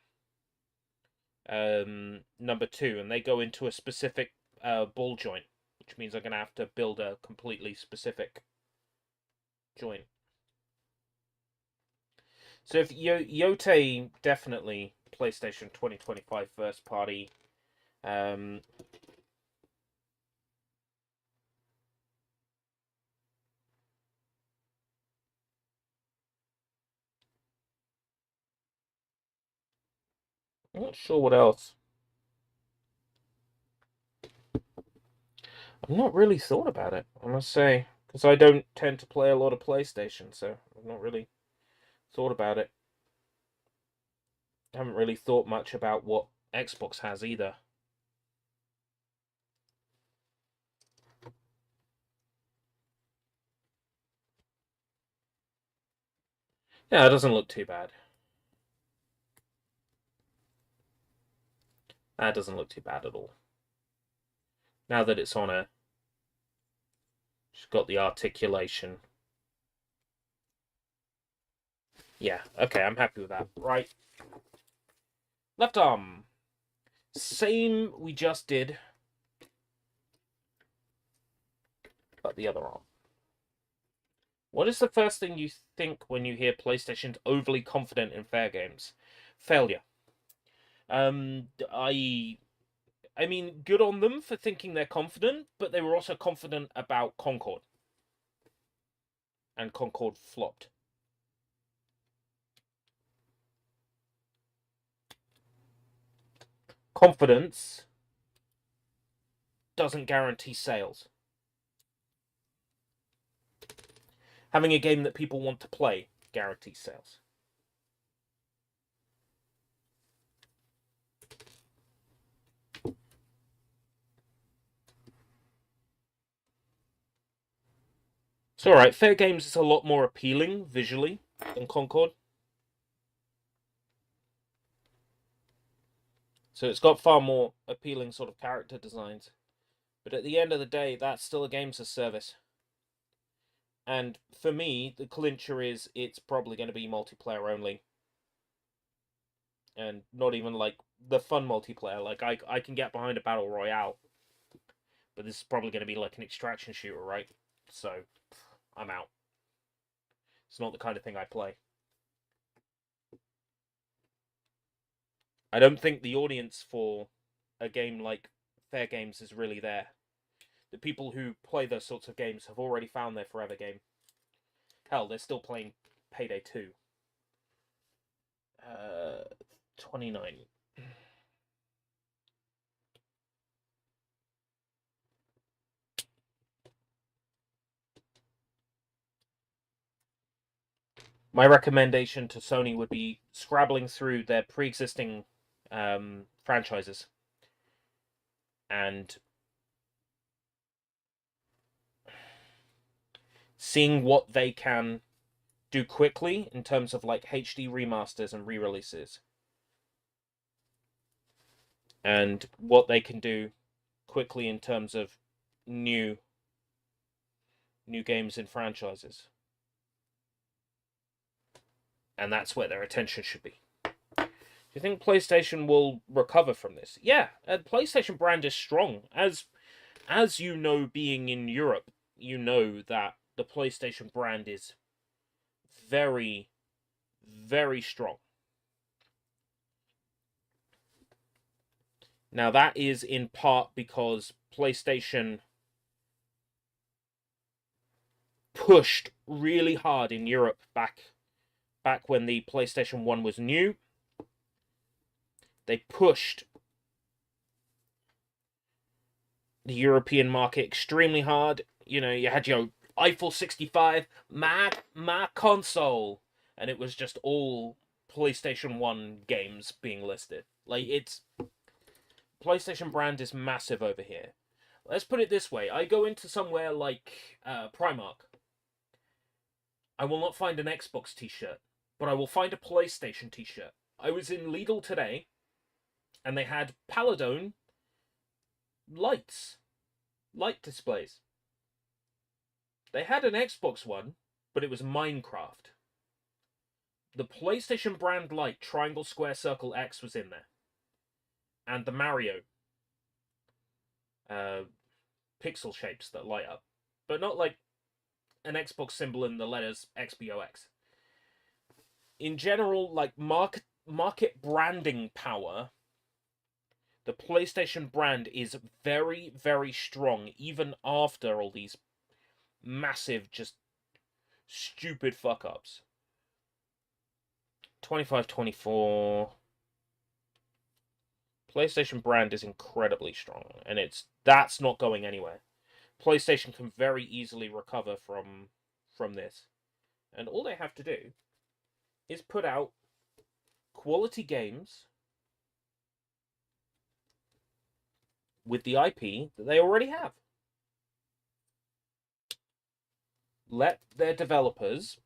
number 2, and they go into a specific ball joint, which means I'm going to have to build a completely specific joint. So if Yote, definitely PlayStation 2025 first party. I'm not sure what else. I've not really thought about it, I must say, because I don't tend to play a lot of PlayStation, so I've not really thought about it. I haven't really thought much about what Xbox has either. Yeah, it doesn't look too bad. That doesn't look too bad at all. Now that it's on her, she's got the articulation. Yeah, okay, I'm happy with that. Right. Left arm. Same we just did, but the other arm. What is the first thing you think when you hear PlayStation's overly confident in fair games? Failure. I mean, good on them for thinking they're confident, but they were also confident about Concord. And Concord flopped. Confidence doesn't guarantee sales. Having a game that people want to play guarantees sales. It's alright, Fair Games is a lot more appealing visually than Concord. So it's got far more appealing sort of character designs. But at the end of the day, that's still a games as service. And for me, the clincher is it's probably going to be multiplayer only. And not even like the fun multiplayer. Like I can get behind a battle royale. But this is probably going to be like an extraction shooter, right? So I'm out. It's not the kind of thing I play. I don't think the audience for a game like Fair Games is really there. The people who play those sorts of games have already found their forever game. Hell, they're still playing Payday 2. 29. My recommendation to Sony would be scrabbling through their pre-existing franchises and seeing what they can do quickly in terms of like HD remasters and re-releases, and what they can do quickly in terms of new games and franchises. And that's where their attention should be. Do you think PlayStation will recover from this? Yeah, PlayStation brand is strong. As you know, being in Europe, you know that the PlayStation brand is very, very strong. Now, that is in part because PlayStation pushed really hard in Europe back when the PlayStation 1 was new. They pushed the European market extremely hard. You know, you had your Eiffel 65, my console, and it was just all PlayStation 1 games being listed. Like, it's PlayStation brand is massive over here. Let's put it this way. I go into somewhere like Primark. I will not find an Xbox t-shirt, but I will find a PlayStation t-shirt. I was in Lidl today, and they had Paladone light displays. They had an Xbox one, but it was Minecraft. The PlayStation brand light, triangle, square, circle, X was in there. And the Mario pixel shapes that light up. But not like an Xbox symbol in the letters XBOX. In general, like market branding power, the PlayStation brand is very, very strong, even after all these massive, just stupid fuck-ups. 25-24. PlayStation brand is incredibly strong, and that's not going anywhere. PlayStation can very easily recover from this. And all they have to do is put out quality games with the IP that they already have. Let their developers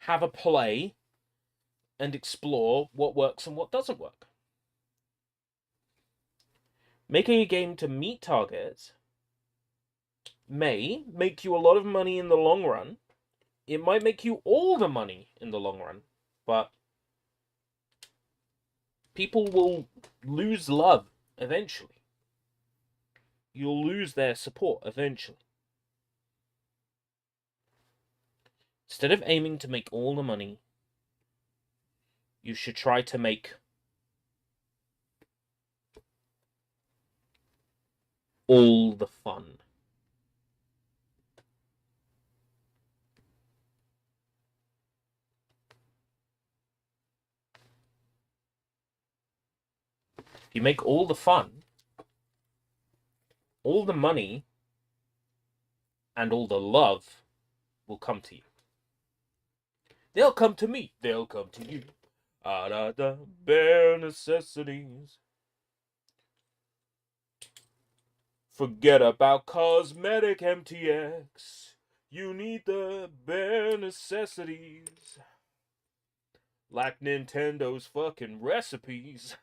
have a play and explore what works and what doesn't work. Making a game to meet targets may make you a lot of money in the long run. It might make you all the money in the long run, but people will lose love eventually. You'll lose their support eventually. Instead of aiming to make all the money, you should try to make all the fun. If you make all the fun, all the money and all the love will come to you. They'll come to me. They'll come to you. Out of the bare necessities. Forget about cosmetic MTX. You need the bare necessities. Like Nintendo's fucking recipes.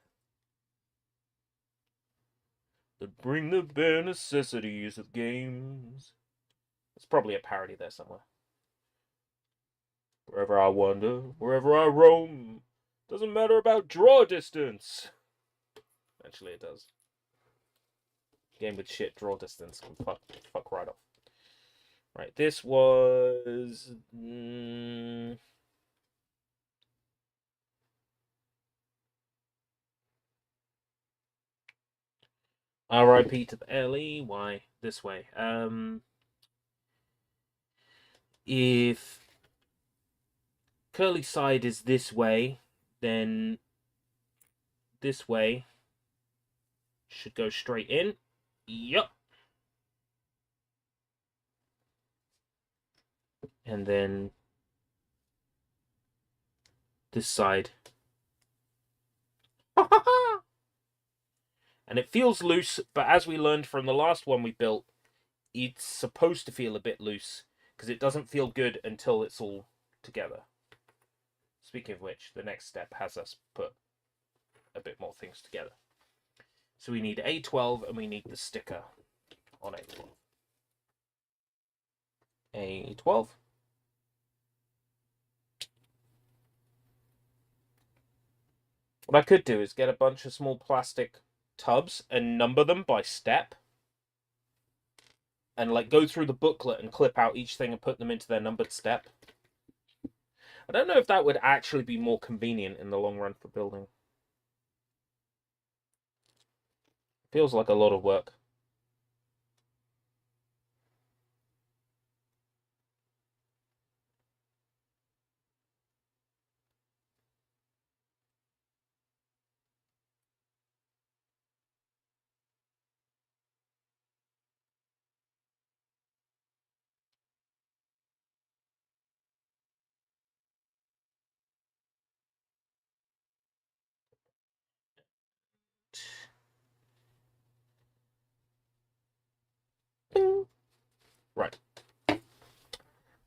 That bring the bare necessities of games. There's probably a parody there somewhere. Wherever I wander, wherever I roam, doesn't matter about draw distance. Actually, it does. Game with shit draw distance can fuck right off. Right, this was... RIP to the LE. Why? This way. If curly side is this way, then this way should go straight in. Yup. And then this side. And it feels loose, but as we learned from the last one we built, it's supposed to feel a bit loose, because it doesn't feel good until it's all together. Speaking of which, the next step has us put a bit more things together. So we need A12 and we need the sticker on A12. A12. What I could do is get a bunch of small plastic tubs and number them by step. And like go through the booklet and clip out each thing and put them into their numbered step. I don't know if that would actually be more convenient in the long run for building. Feels like a lot of work.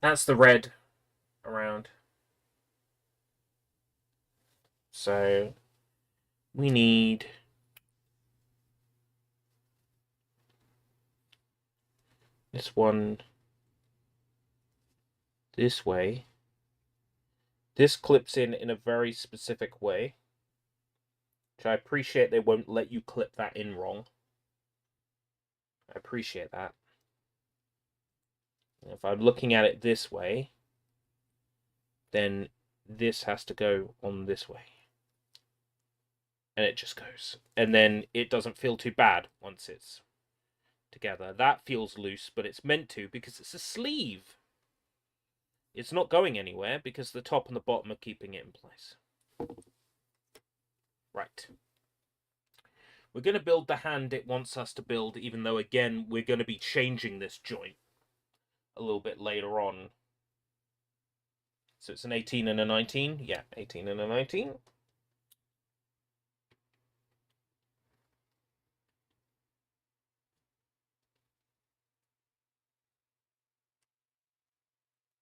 That's the red around. So we need this one this way. This clips in a very specific way, which I appreciate they won't let you clip that in wrong. I appreciate that. If I'm looking at it this way, then this has to go on this way. And it just goes. And then it doesn't feel too bad once it's together. That feels loose, but it's meant to because it's a sleeve. It's not going anywhere because the top and the bottom are keeping it in place. Right. We're going to build the hand it wants us to build, even though, again, we're going to be changing this joint a little bit later on. So it's an 18 and a 19? Yeah, 18 and a 19.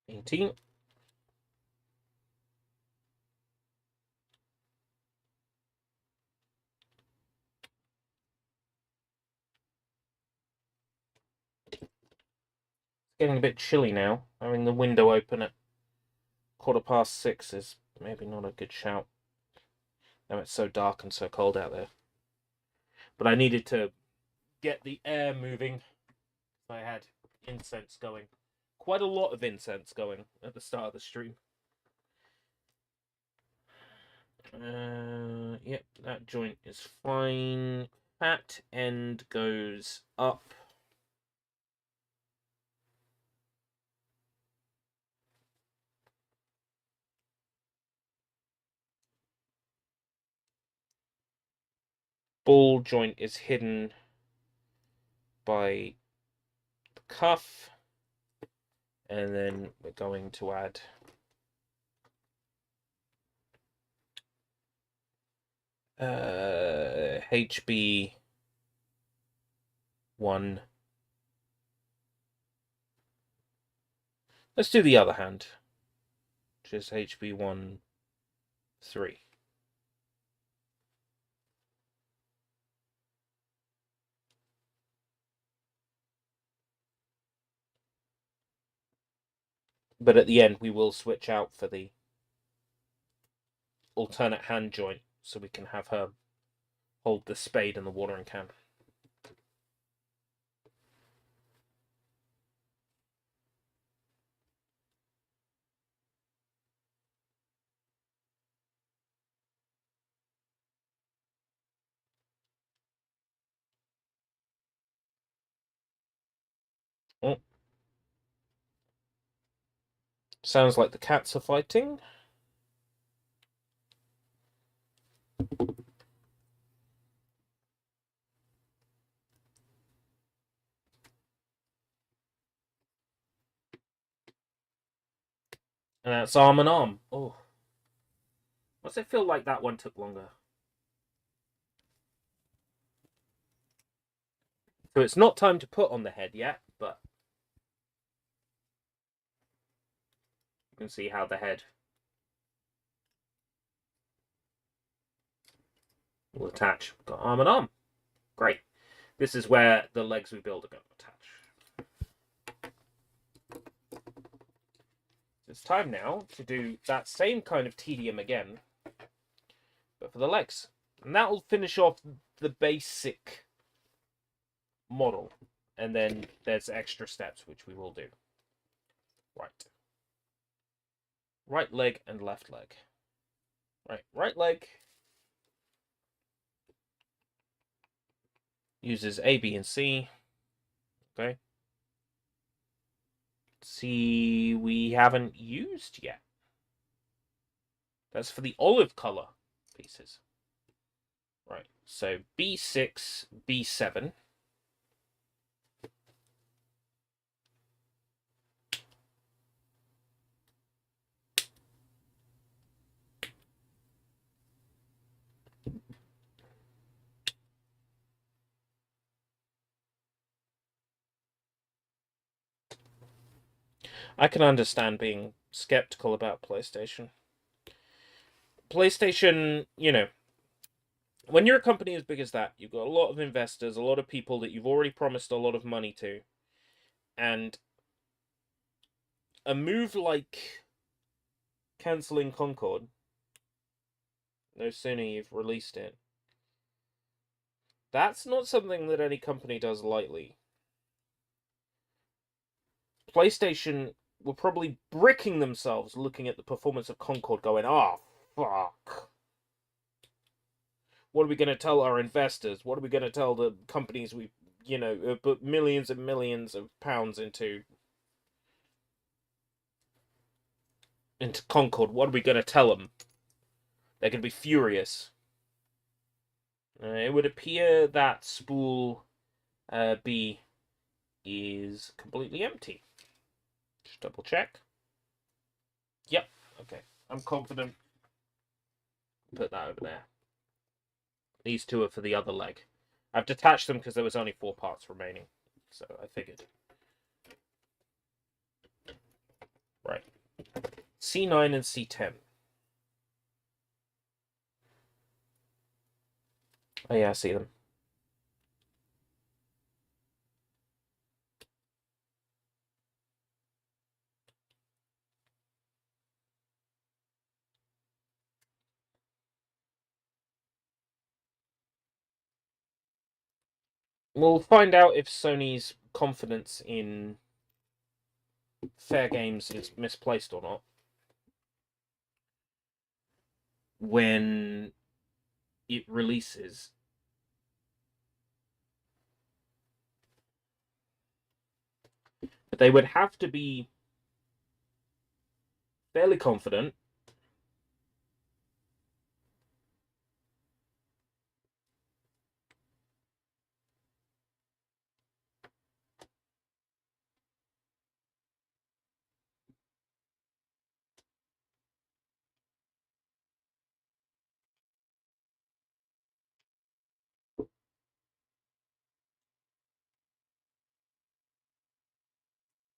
It's getting a bit chilly now. Having the window open at 6:15 is maybe not a good shout. Now it's so dark and so cold out there. But I needed to get the air moving. I had incense going. Quite a lot of incense going at the start of the stream. Yep, that joint is fine. Fat end goes up. Ball joint is hidden by the cuff. And then we're going to add HB1. Let's do the other hand, which is HB1 3. But at the end, we will switch out for the alternate hand joint so we can have her hold the spade and the watering can. Oh. Sounds like the cats are fighting. And that's arm and arm. Oh. What's it feel like that one took longer? So it's not time to put on the head yet, but you can see how the head will attach. Got arm and arm. Great. This is where the legs we build are going to attach. It's time now to do that same kind of tedium again, but for the legs. And that will finish off the basic model. And then there's extra steps, which we will do. Right. Right leg and left leg. Right leg uses A, B, and C. Okay. C we haven't used yet. That's for the olive color pieces. Right. So B6, B7. I can understand being skeptical about PlayStation. PlayStation, when you're a company as big as that, you've got a lot of investors, a lot of people that you've already promised a lot of money to, and a move like canceling Concord, no sooner you've released it, that's not something that any company does lightly. PlayStation were probably bricking themselves looking at the performance of Concord going, oh, fuck. What are we going to tell our investors? What are we going to tell the companies we, put millions and millions of pounds into Concord? What are we going to tell them? They're going to be furious. It would appear that spool B is completely empty. Just double check. Yep. Okay. I'm confident. Put that over there. These two are for the other leg. I've detached them because there was only 4 parts remaining. So I figured. Right. C9 and C10. Oh yeah, I see them. We'll find out if Sony's confidence in fair games is misplaced or not when it releases. But they would have to be fairly confident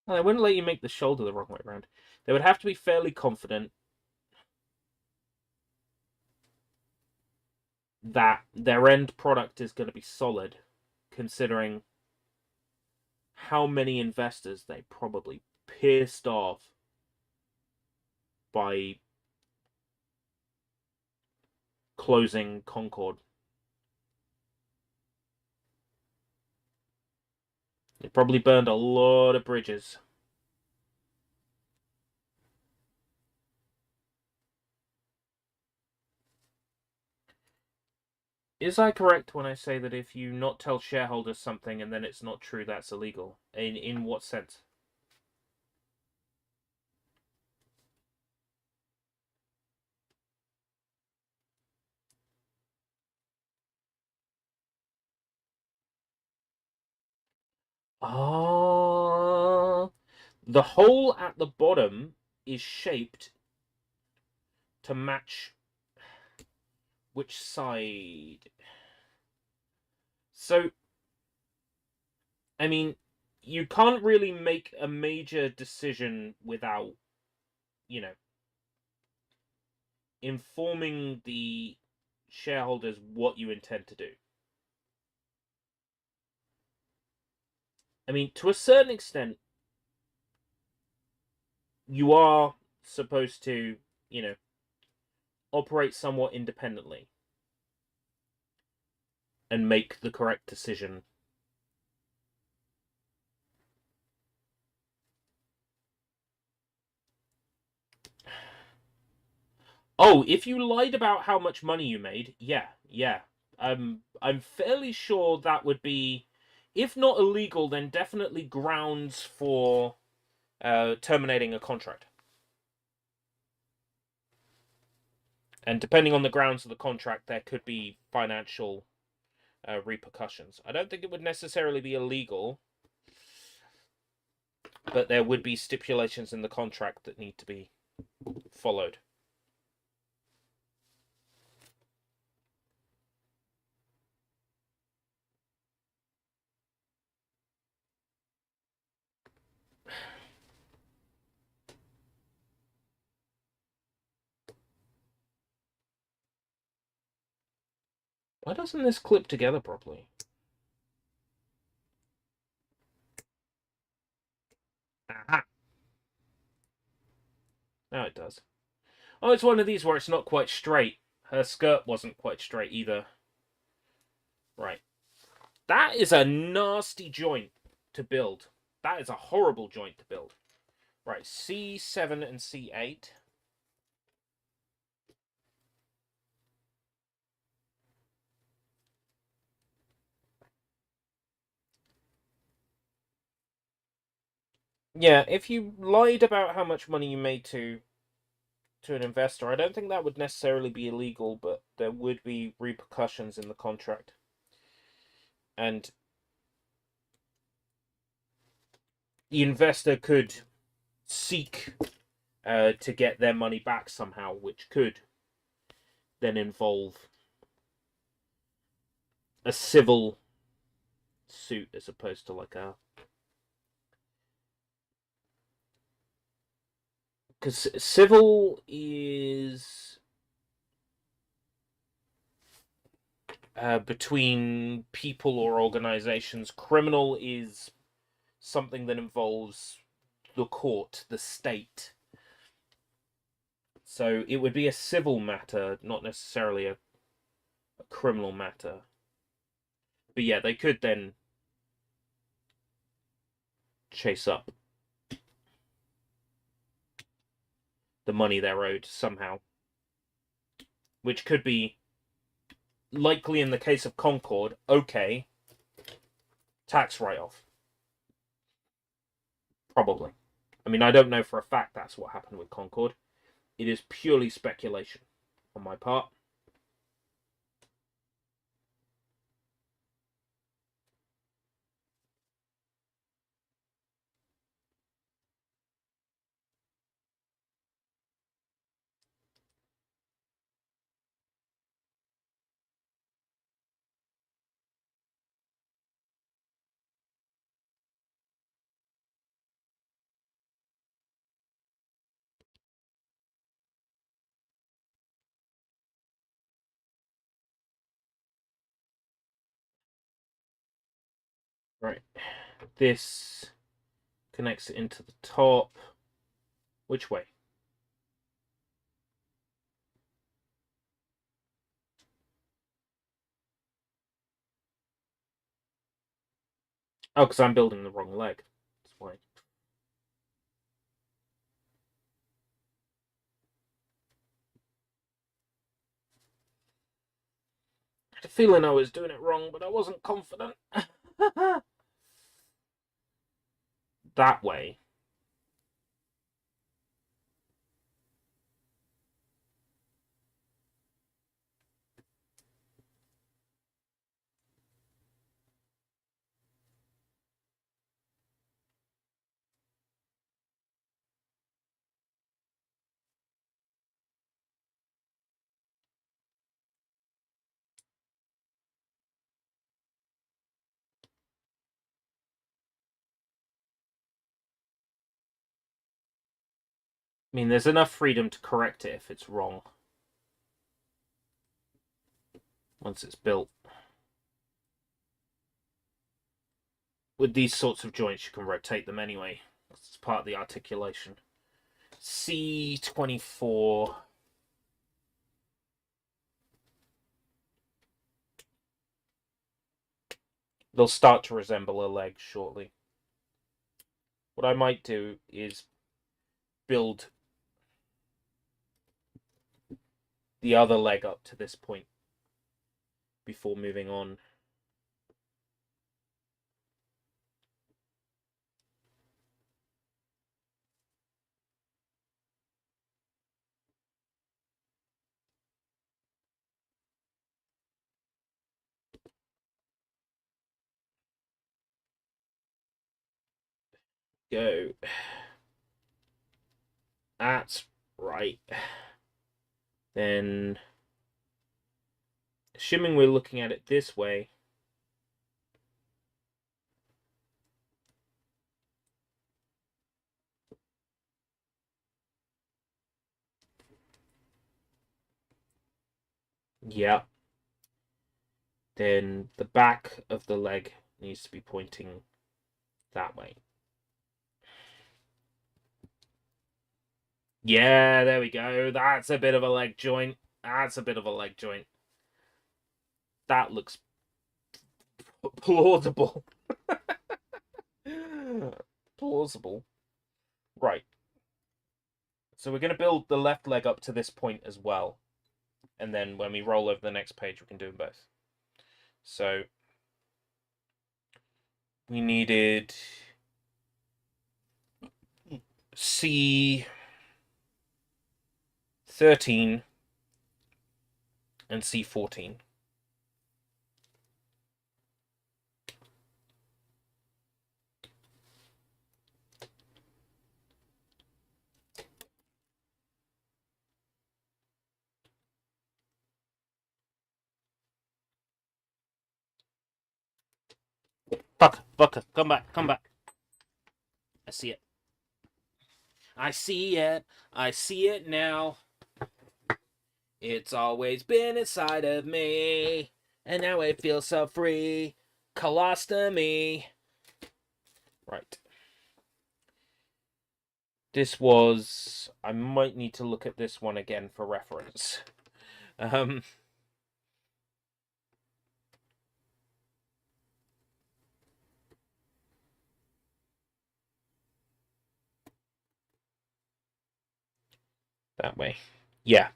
well, they wouldn't let you make the shoulder the wrong way around. They would have to be fairly confident that their end product is going to be solid, considering how many investors they probably pissed off by closing Concord. They probably burned a lot of bridges. Is I correct when I say that if you not tell shareholders something and then it's not true, that's illegal? In what sense? Ah, the hole at the bottom is shaped to match which side. So, I mean, you can't really make a major decision without, you know, informing the shareholders what you intend to do. I mean, to a certain extent, you are supposed to, operate somewhat independently and make the correct decision. Oh, if you lied about how much money you made, yeah. I'm fairly sure that would be, if not illegal, then definitely grounds for terminating a contract. And depending on the grounds of the contract, there could be financial repercussions. I don't think it would necessarily be illegal, but there would be stipulations in the contract that need to be followed. Why doesn't this clip together properly? Aha! Now it does. Oh, it's one of these where it's not quite straight. Her skirt wasn't quite straight either. Right. That is a nasty joint to build. That is a horrible joint to build. Right, C7 and C8. Yeah, if you lied about how much money you made to an investor, I don't think that would necessarily be illegal, but there would be repercussions in the contract. And the investor could seek to get their money back somehow, which could then involve a civil suit as opposed to like a... Because civil is between people or organizations. Criminal is something that involves the court, the state. So it would be a civil matter, not necessarily a criminal matter. But yeah, they could then chase up the money they're owed somehow. Which could be, likely in the case of Concord, okay, tax write-off. Probably. I mean, I don't know for a fact that's what happened with Concord. It is purely speculation on my part. Right. This connects it into the top. Which way? Oh, because I'm building the wrong leg. That's why. I had a feeling I was doing it wrong, but I wasn't confident. That way. I mean, there's enough freedom to correct it if it's wrong. Once it's built. With these sorts of joints, you can rotate them anyway. It's part of the articulation. C24. They'll start to resemble a leg shortly. What I might do is build the other leg up to this point before moving on. Go. That's right. Then, assuming we're looking at it this way, yeah. then the back of the leg needs to be pointing that way. Yeah, there we go. That's a bit of a leg joint. That's a bit of a leg joint. That looks plausible. Plausible. Right. So we're going to build the left leg up to this point as well. And then when we roll over the next page, we can do them both. So we needed C13 and C14. Fuck, come back, come back. I see it. I see it. I see it now. It's always been inside of me, and now it feels so free. Colostomy. Right. This was... I might need to look at this one again for reference. That way. Yeah.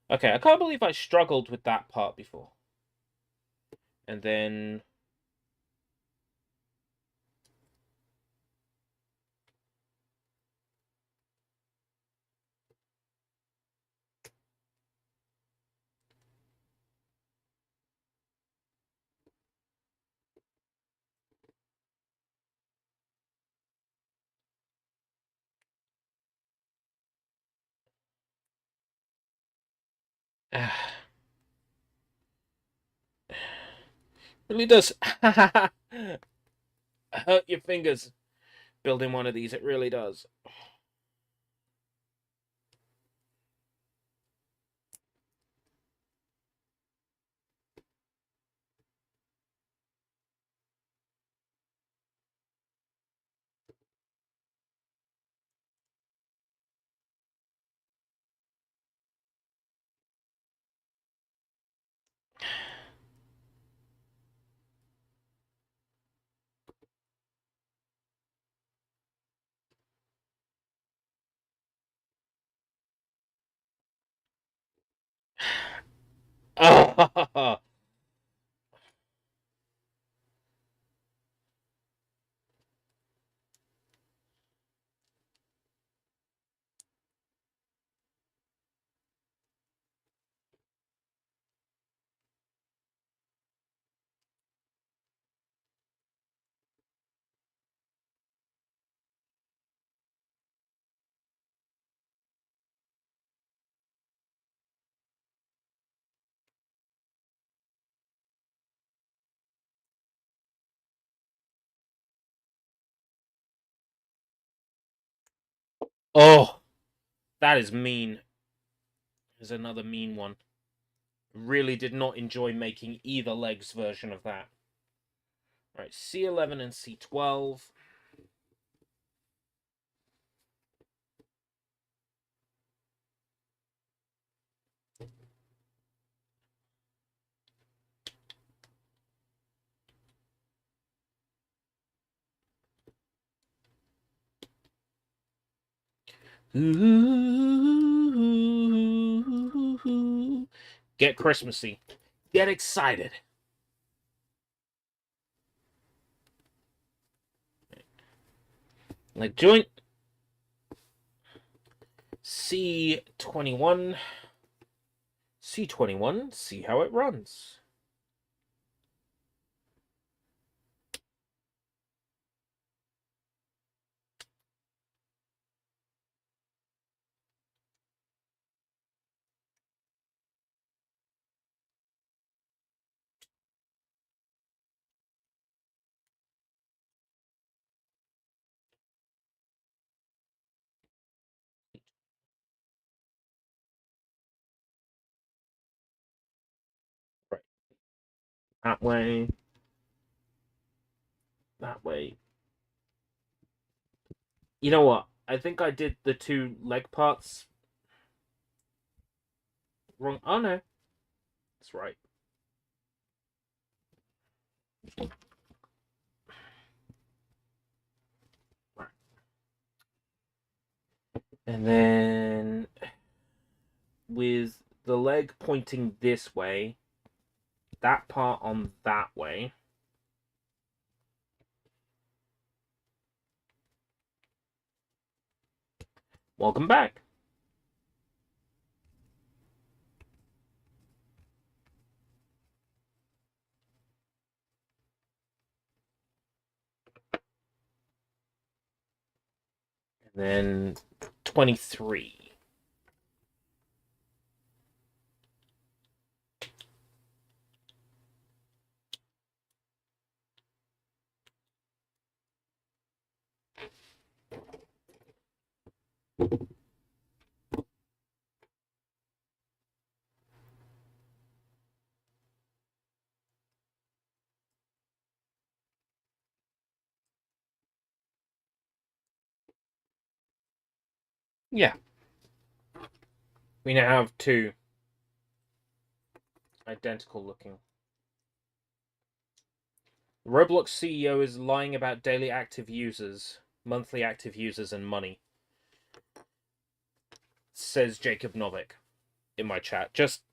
Okay, I can't believe I struggled with that part before. And then... really does hurt your fingers building one of these. It really does. Oh, oh, that is mean. There's another mean one. Really did not enjoy making either leg's version of that. Right, C11 and C12. Ooh, get Christmassy. Get excited. Leg joint. C21. C21. See how it runs. Right. That way. That way. You know what? I think I did the two leg parts wrong. Oh no. That's right. Right. And then with the leg pointing this way, that part on that way. Welcome back. And then 23. Yeah. We now have two identical looking. The Roblox CEO is lying about daily active users, monthly active users, and money, says Jacob Novik in my chat. Just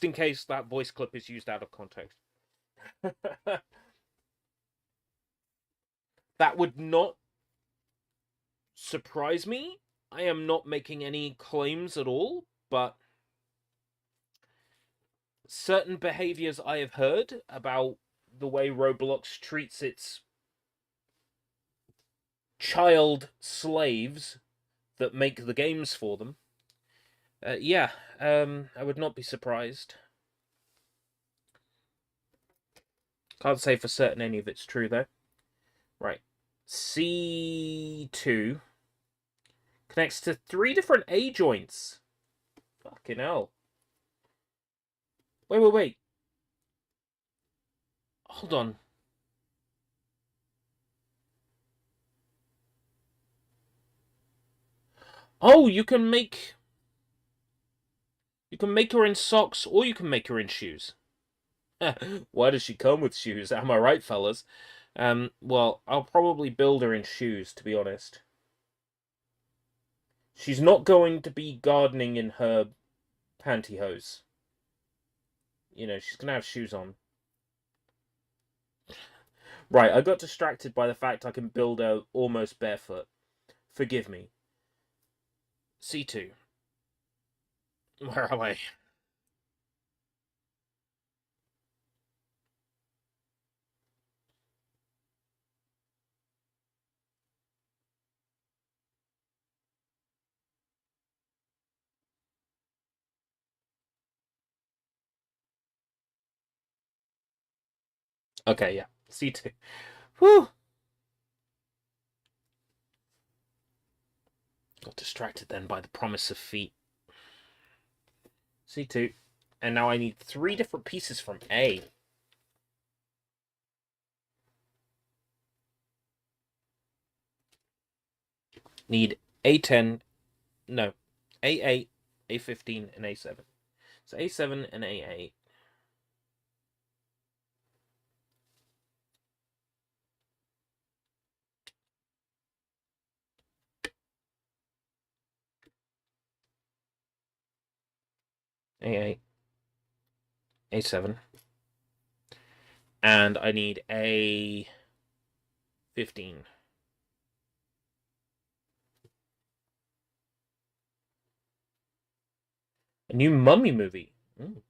in case that voice clip is used out of context. That would not surprise me. I am not making any claims at all, but certain behaviors I have heard about the way Roblox treats its child slaves that make the games for them. Yeah, I would not be surprised. Can't say for certain any of it's true, though. Right. C2 connects to 3 different A joints. Fucking hell. Wait. Hold on. Oh, you can make her in socks, or you can make her in shoes. Why does she come with shoes? Am I right, fellas? Well, I'll probably build her in shoes, to be honest. She's not going to be gardening in her pantyhose. You know, she's gonna have shoes on. Right, I got distracted by the fact I can build her almost barefoot. Forgive me. C2. Where am I? Okay, yeah. C2. Whew! Got distracted then by the promise of feet. C2. And now I need 3 different pieces from A. Need A10, no, A8, A15, and A7. So A7 and A8. A8, A7. And I need A15. A new Mummy movie. Ooh.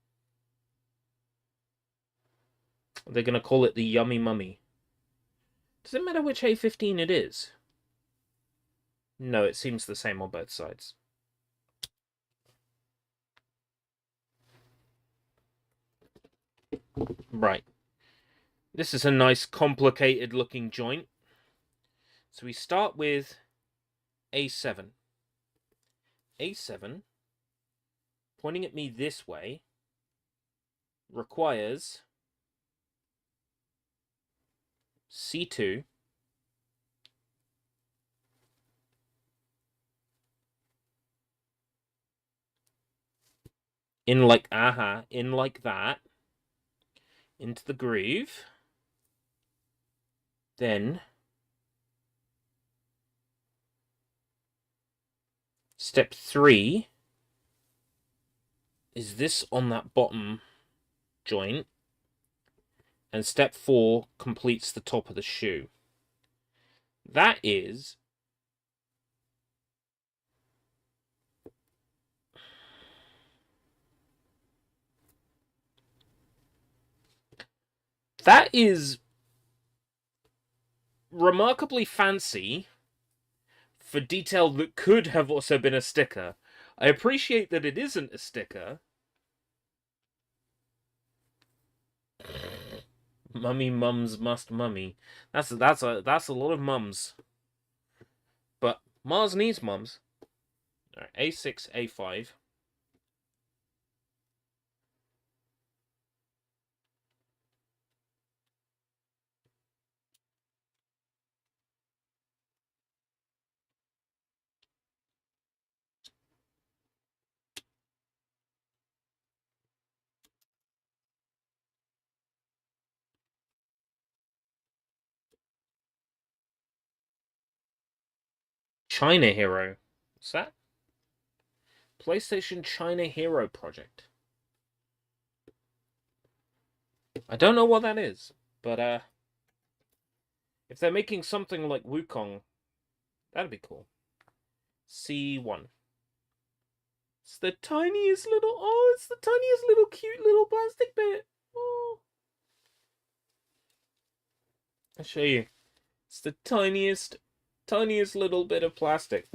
They're going to call it the Yummy Mummy. Does it matter which A15 it is? No, it seems the same on both sides. Right. This is a nice complicated looking joint. So we start with A7. A7, pointing at me this way, requires C2. In like, in like that. Into the groove. Then step 3 is this on that bottom joint. And step 4 completes the top of the shoe. That is remarkably fancy for detail that could have also been a sticker. I appreciate that it isn't a sticker. Mummy mums must mummy. That's a lot of mums. But Mars needs mums. Alright, A6, A5. China Hero. What's that? PlayStation China Hero Project. I don't know what that is, but if they're making something like Wukong, that'd be cool. C1. It's the tiniest little, it's the tiniest little cute little plastic bit. Oh. I'll show you. It's the tiniest little bit of plastic.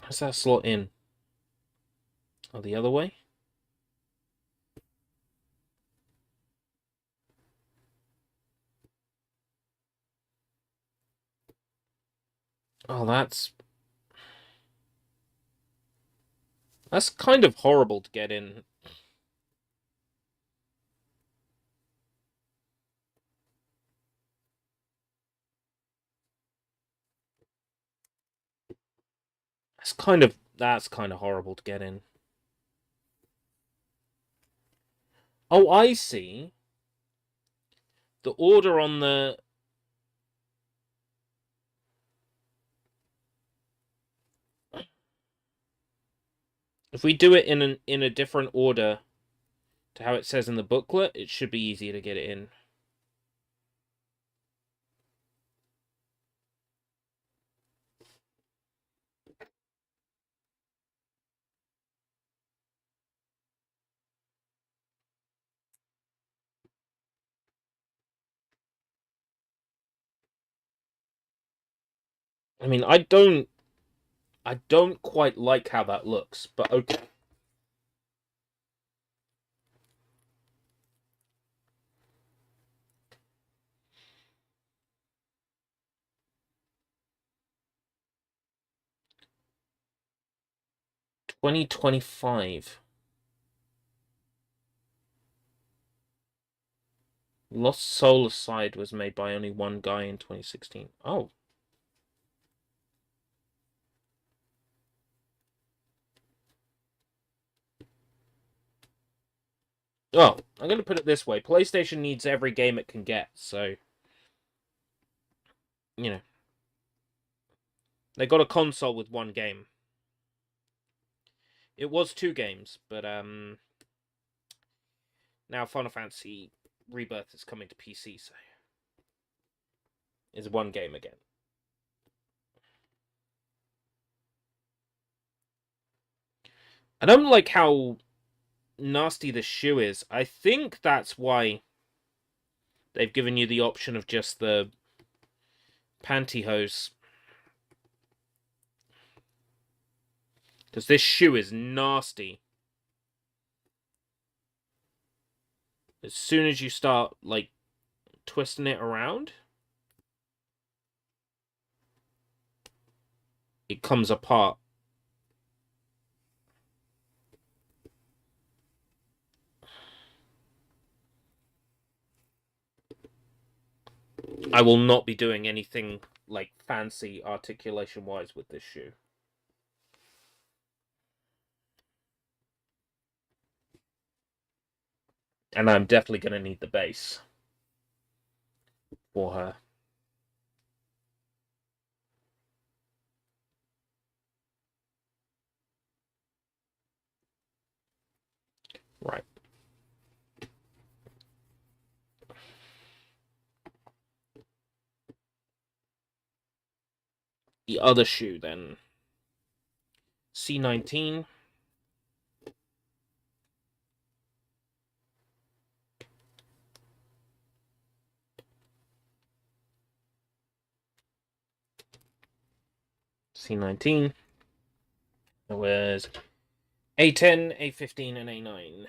How's that slot in? Oh, the other way? Oh, that's kind of horrible to get in. That's kind of horrible to get in. Oh, I see. The order on the if we do it in a different order to how it says in the booklet, it should be easier to get it in. I mean, I don't quite like how that looks, but okay. $20.25. Lost Soul Aside was made by only one guy in 2016. Oh. Oh, I'm going to put it this way. PlayStation needs every game it can get, so... You know. They got a console with one game. It was 2 games, but, now Final Fantasy Rebirth is coming to PC, so... It's 1 game again. I don't like how nasty the shoe is. I think that's why they've given you the option of just the pantyhose. Because this shoe is nasty. As soon as you start, like, twisting it around, it comes apart. I will not be doing anything, like, fancy articulation-wise with this shoe. And I'm definitely going to need the base for her. Right. The other shoe, then. C19. C19. It was A10, A15, and A9.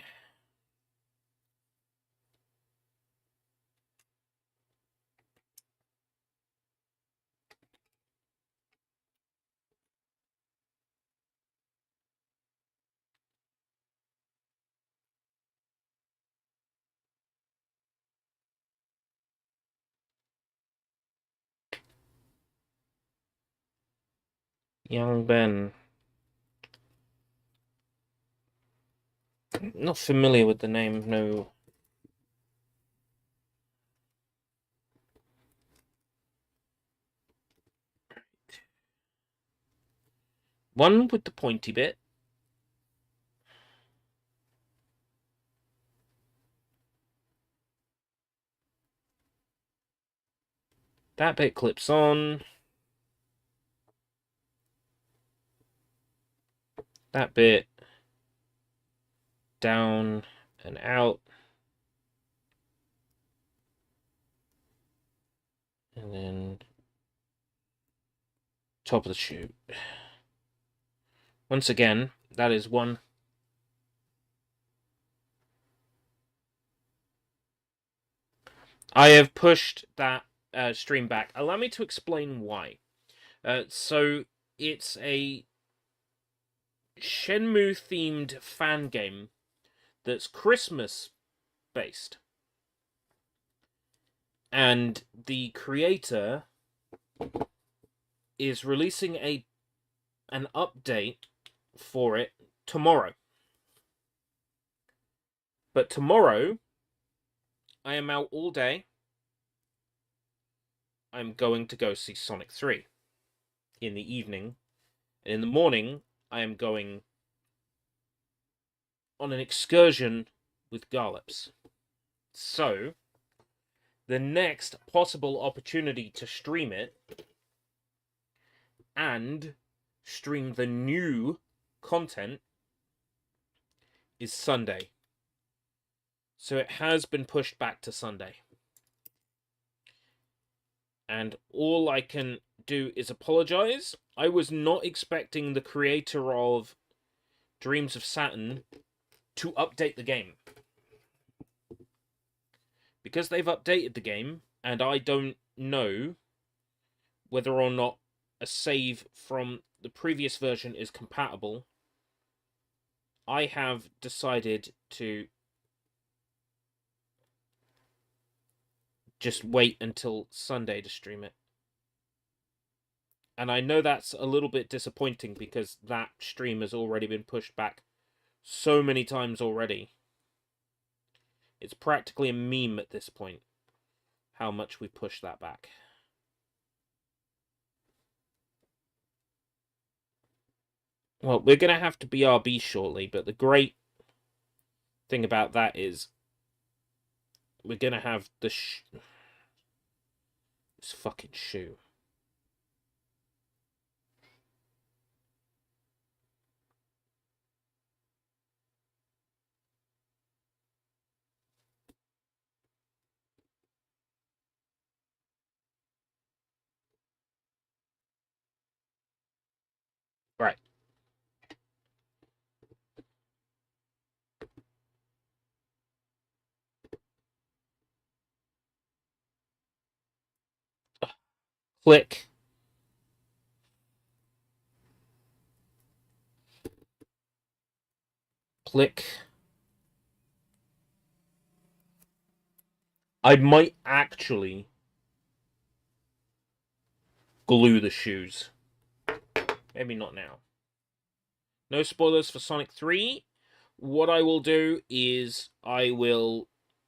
Young Ben. Not familiar with the name, no. One with the pointy bit. That bit clips on. That bit down and out. And then top of the shoe. Once again, that is one. I have pushed that stream back. Allow me to explain why. So it's a Shenmue-themed fan game that's Christmas-based. And the creator is releasing an update for it tomorrow. But tomorrow, I am out all day. I'm going to go see Sonic 3 in the evening. And in the morning, I am going on an excursion with Garlips. So, the next possible opportunity to stream it and stream the new content is Sunday. So it has been pushed back to Sunday. And all I can do is apologize. I was not expecting the creator of Dreams of Saturn to update the game. Because they've updated the game, and I don't know whether or not a save from the previous version is compatible, I have decided to just wait until Sunday to stream it. And I know that's a little bit disappointing because that stream has already been pushed back so many times already. It's practically a meme at this point, how much we pushed that back. Well, we're going to have to BRB shortly, but the great thing about that is we're going to have this fucking shoe. Right. Click. Click. I might actually glue the shoes. Maybe not now. No spoilers for Sonic 3. What I will do is I will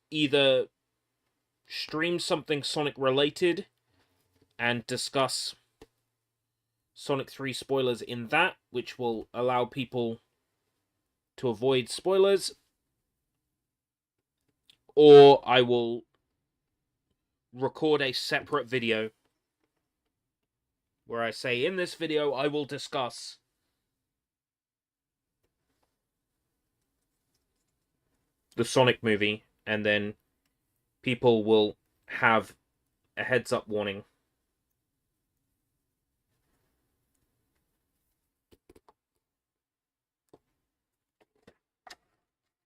either stream something Sonic related and discuss Sonic 3 spoilers in that, which will allow people to avoid spoilers, or I will record a separate video where I say, in this video, I will discuss the Sonic movie, and then people will have a heads-up warning.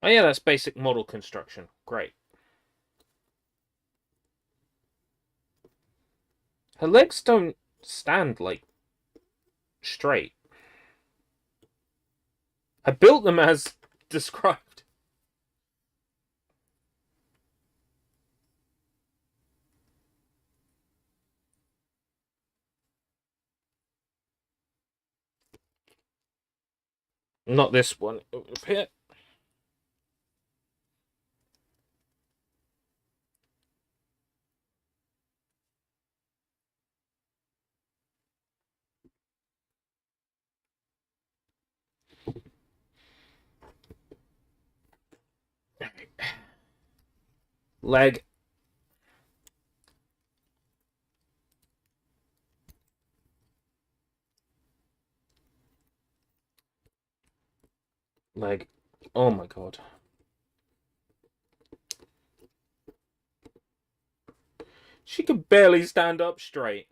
Oh yeah, that's basic model construction. Great. Her legs don't stand, like, straight. I built them as described. Not this one. Up here. Leg. Leg. Oh my god. She could barely stand up straight.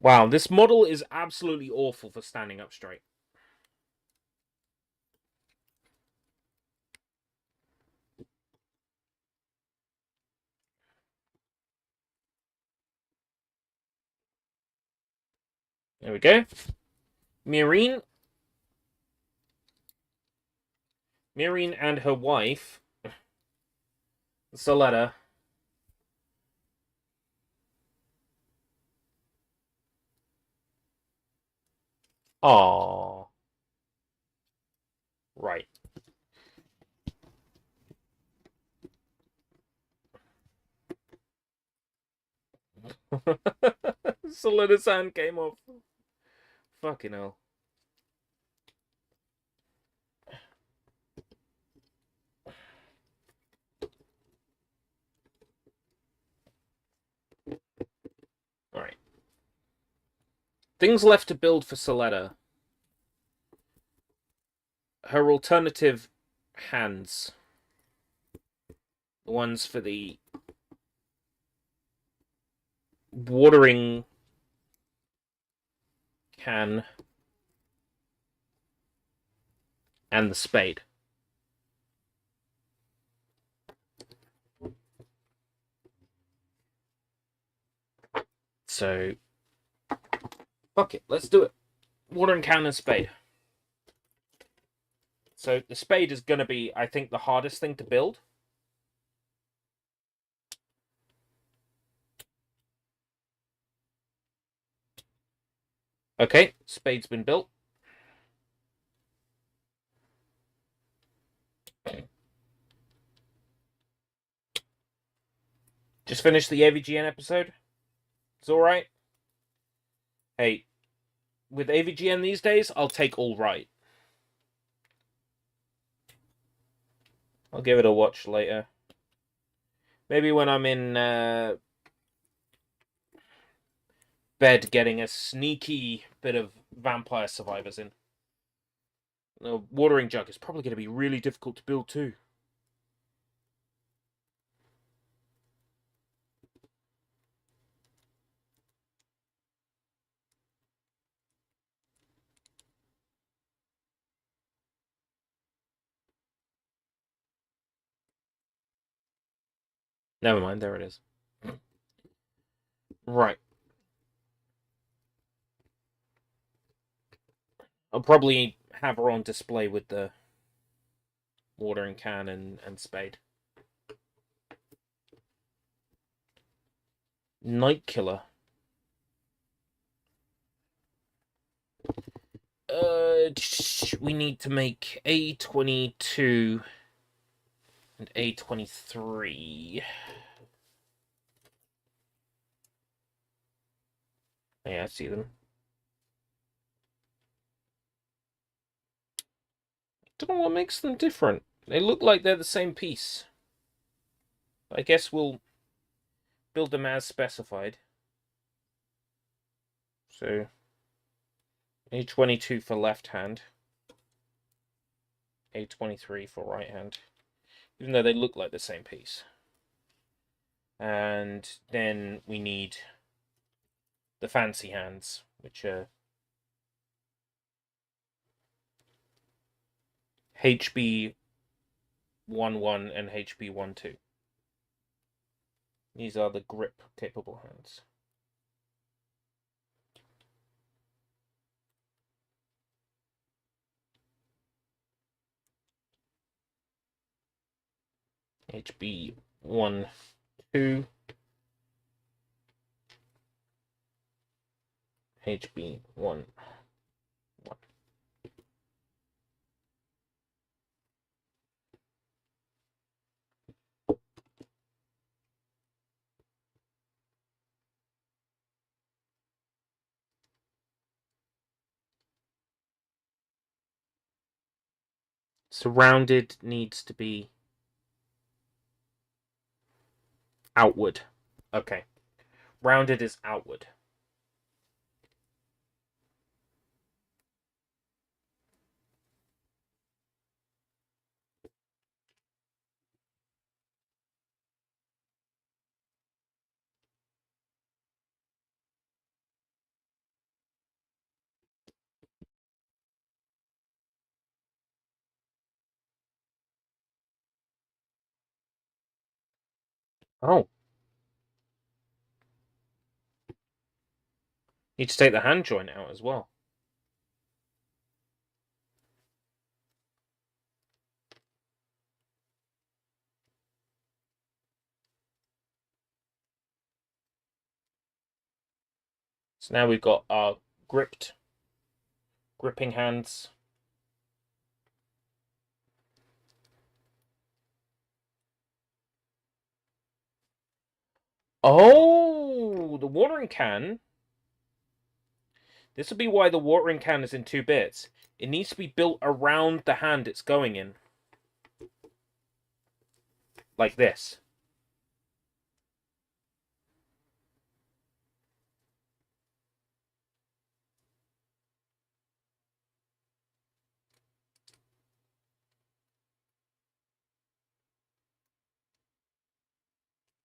Wow, this model is absolutely awful for standing up straight. There we go. Miorine and her wife, Soletta. Aww. Right. Soletta's hand came off. Fucking hell. Alright. Things left to build for Soletta. Her alternative hands. The ones for the watering can and the spade. So, fuck it, let's do it. Watering can and spade. So the spade is going to be, I think, the hardest thing to build. Okay, spade's been built. Just finished the AVGN episode. It's alright. Hey, with AVGN these days, I'll take all right. I'll give it a watch later. Maybe when I'm in bed getting a sneaky bit of Vampire Survivors in. The watering jug is probably going to be really difficult to build too. Never mind, there it is. Right. I'll probably have her on display with the watering can and spade. Night Killer. We need to make A22 and A23. Yeah, I see them. Don't know what makes them different. They look like they're the same piece. I guess we'll build them as specified. So, A22 for left hand. A23 for right hand. Even though they look like the same piece. And then we need the fancy hands, which are HB11 and HB12. These are the grip capable hands. HB1, 2. HB1, 1. Surrounded needs to be outward. Okay. Rounded is outward. Oh. Need to take the hand joint out as well. So now we've got our gripping hands. Oh, the watering can. This will be why the watering can is in 2 bits. It needs to be built around the hand it's going in. Like this.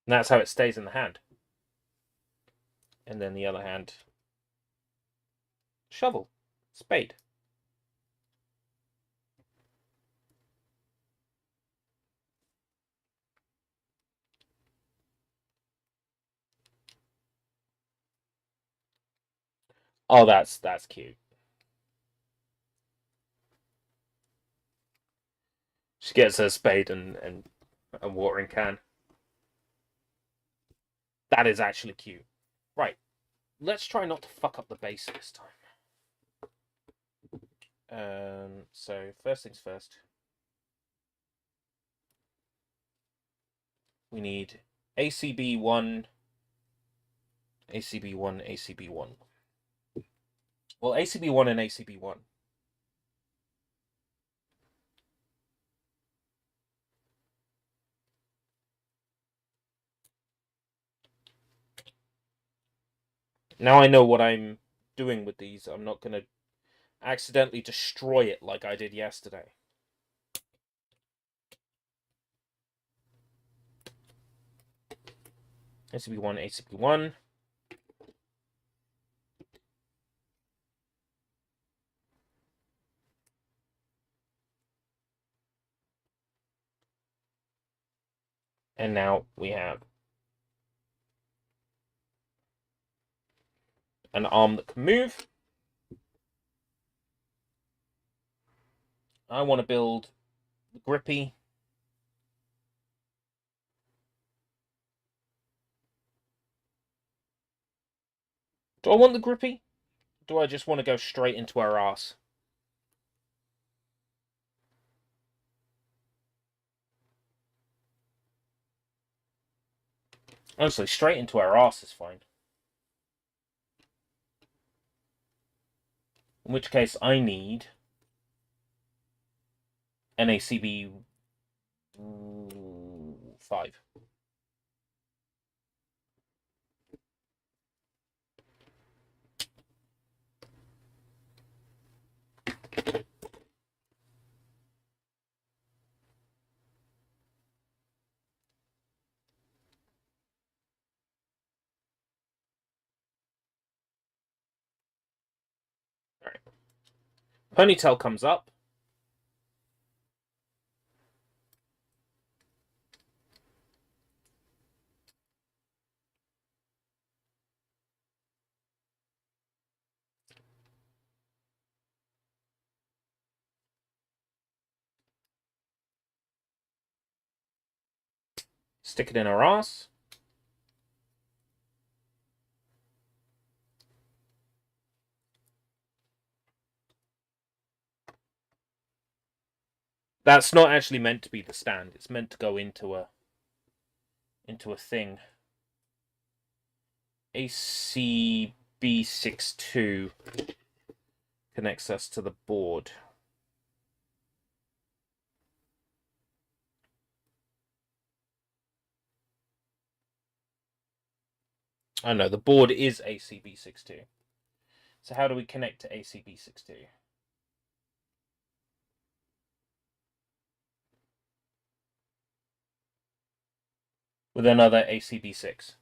And that's how it stays in the hand. And then the other hand. Shovel. Spade. Oh, that's cute. She gets her spade and a watering can. That is actually cute. Right. Let's try not to fuck up the base this time. So first things first. We need ACB1, ACB1, ACB1. Well, ACB1 and ACB1. Now I know what I'm doing with these. I'm not going to accidentally destroy it like I did yesterday. ACB1, ACB1. And now we have an arm that can move. I want to build the grippy. Do I want the grippy? Do I just want to go straight into her ass? Honestly, straight into her ass is fine. In which case, I need NACB 5. All right. Ponytail comes up. Stick it in her ass. That's not actually meant to be the stand. It's meant to go into a thing. ACB62 connects us to the board. Oh no, the board is ACB62. So how do we connect to ACB62? With another ACB6.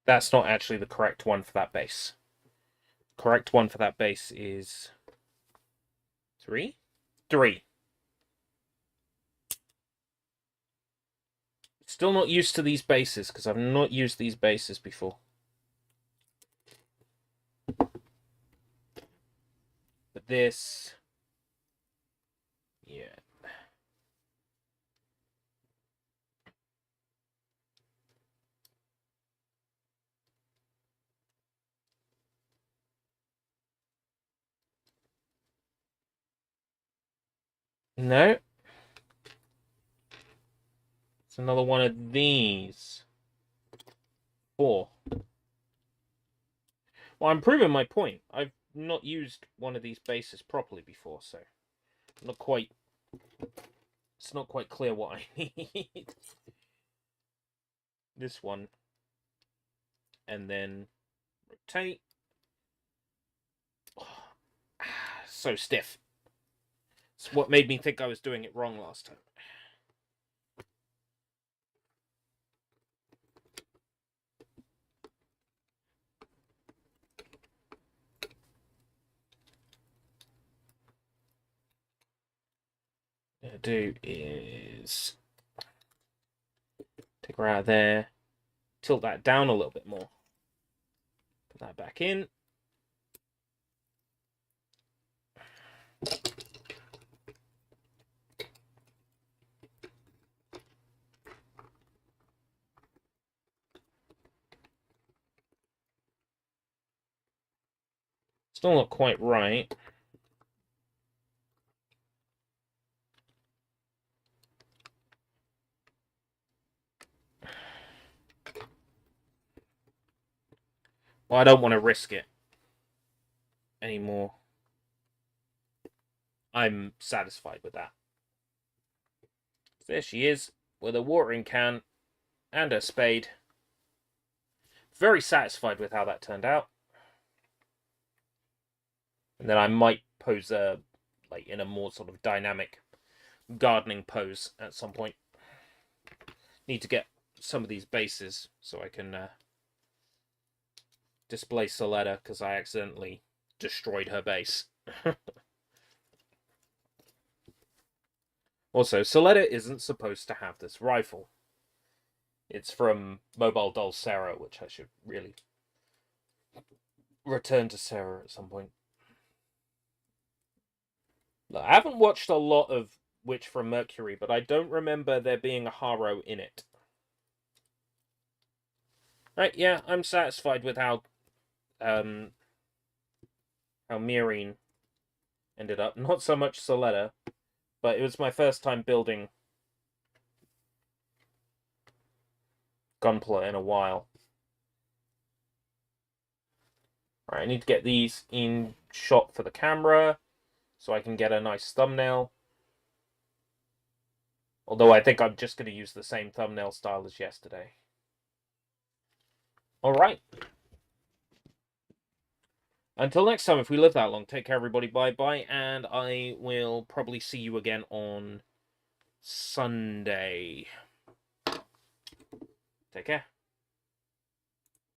That's not actually the correct one for that base. Correct one for that base is 3? 3. Still not used to these bases because I've not used these bases before. But this, yeah. No. It's another one of these. 4. Well, I'm proving my point. I've not used one of these bases properly before, so I'm not quite. It's not quite clear what I need. This one, and then rotate. So stiff. It's what made me think I was doing it wrong last time. What I'm gonna do is take her out of there, tilt that down a little bit more, put that back in. Still not quite right. Well, I don't want to risk it anymore. I'm satisfied with that. There she is, with a watering can and her spade. Very satisfied with how that turned out. And then I might pose like in a more sort of dynamic gardening pose at some point. Need to get some of these bases so I can display Soletta, because I accidentally destroyed her base. Also, Soletta isn't supposed to have this rifle. It's from Mobile Doll Sarah, which I should really return to Sarah at some point. I haven't watched a lot of Witch from Mercury, but I don't remember there being a Haro in it. Right, yeah, I'm satisfied with how Miorine ended up. Not so much Soletta, but it was my first time building Gunpla in a while. Alright, I need to get these in shot for the camera so I can get a nice thumbnail. Although I think I'm just going to use the same thumbnail style as yesterday. Alright. Until next time, if we live that long, take care, everybody. Bye-bye. And I will probably see you again on Sunday. Take care.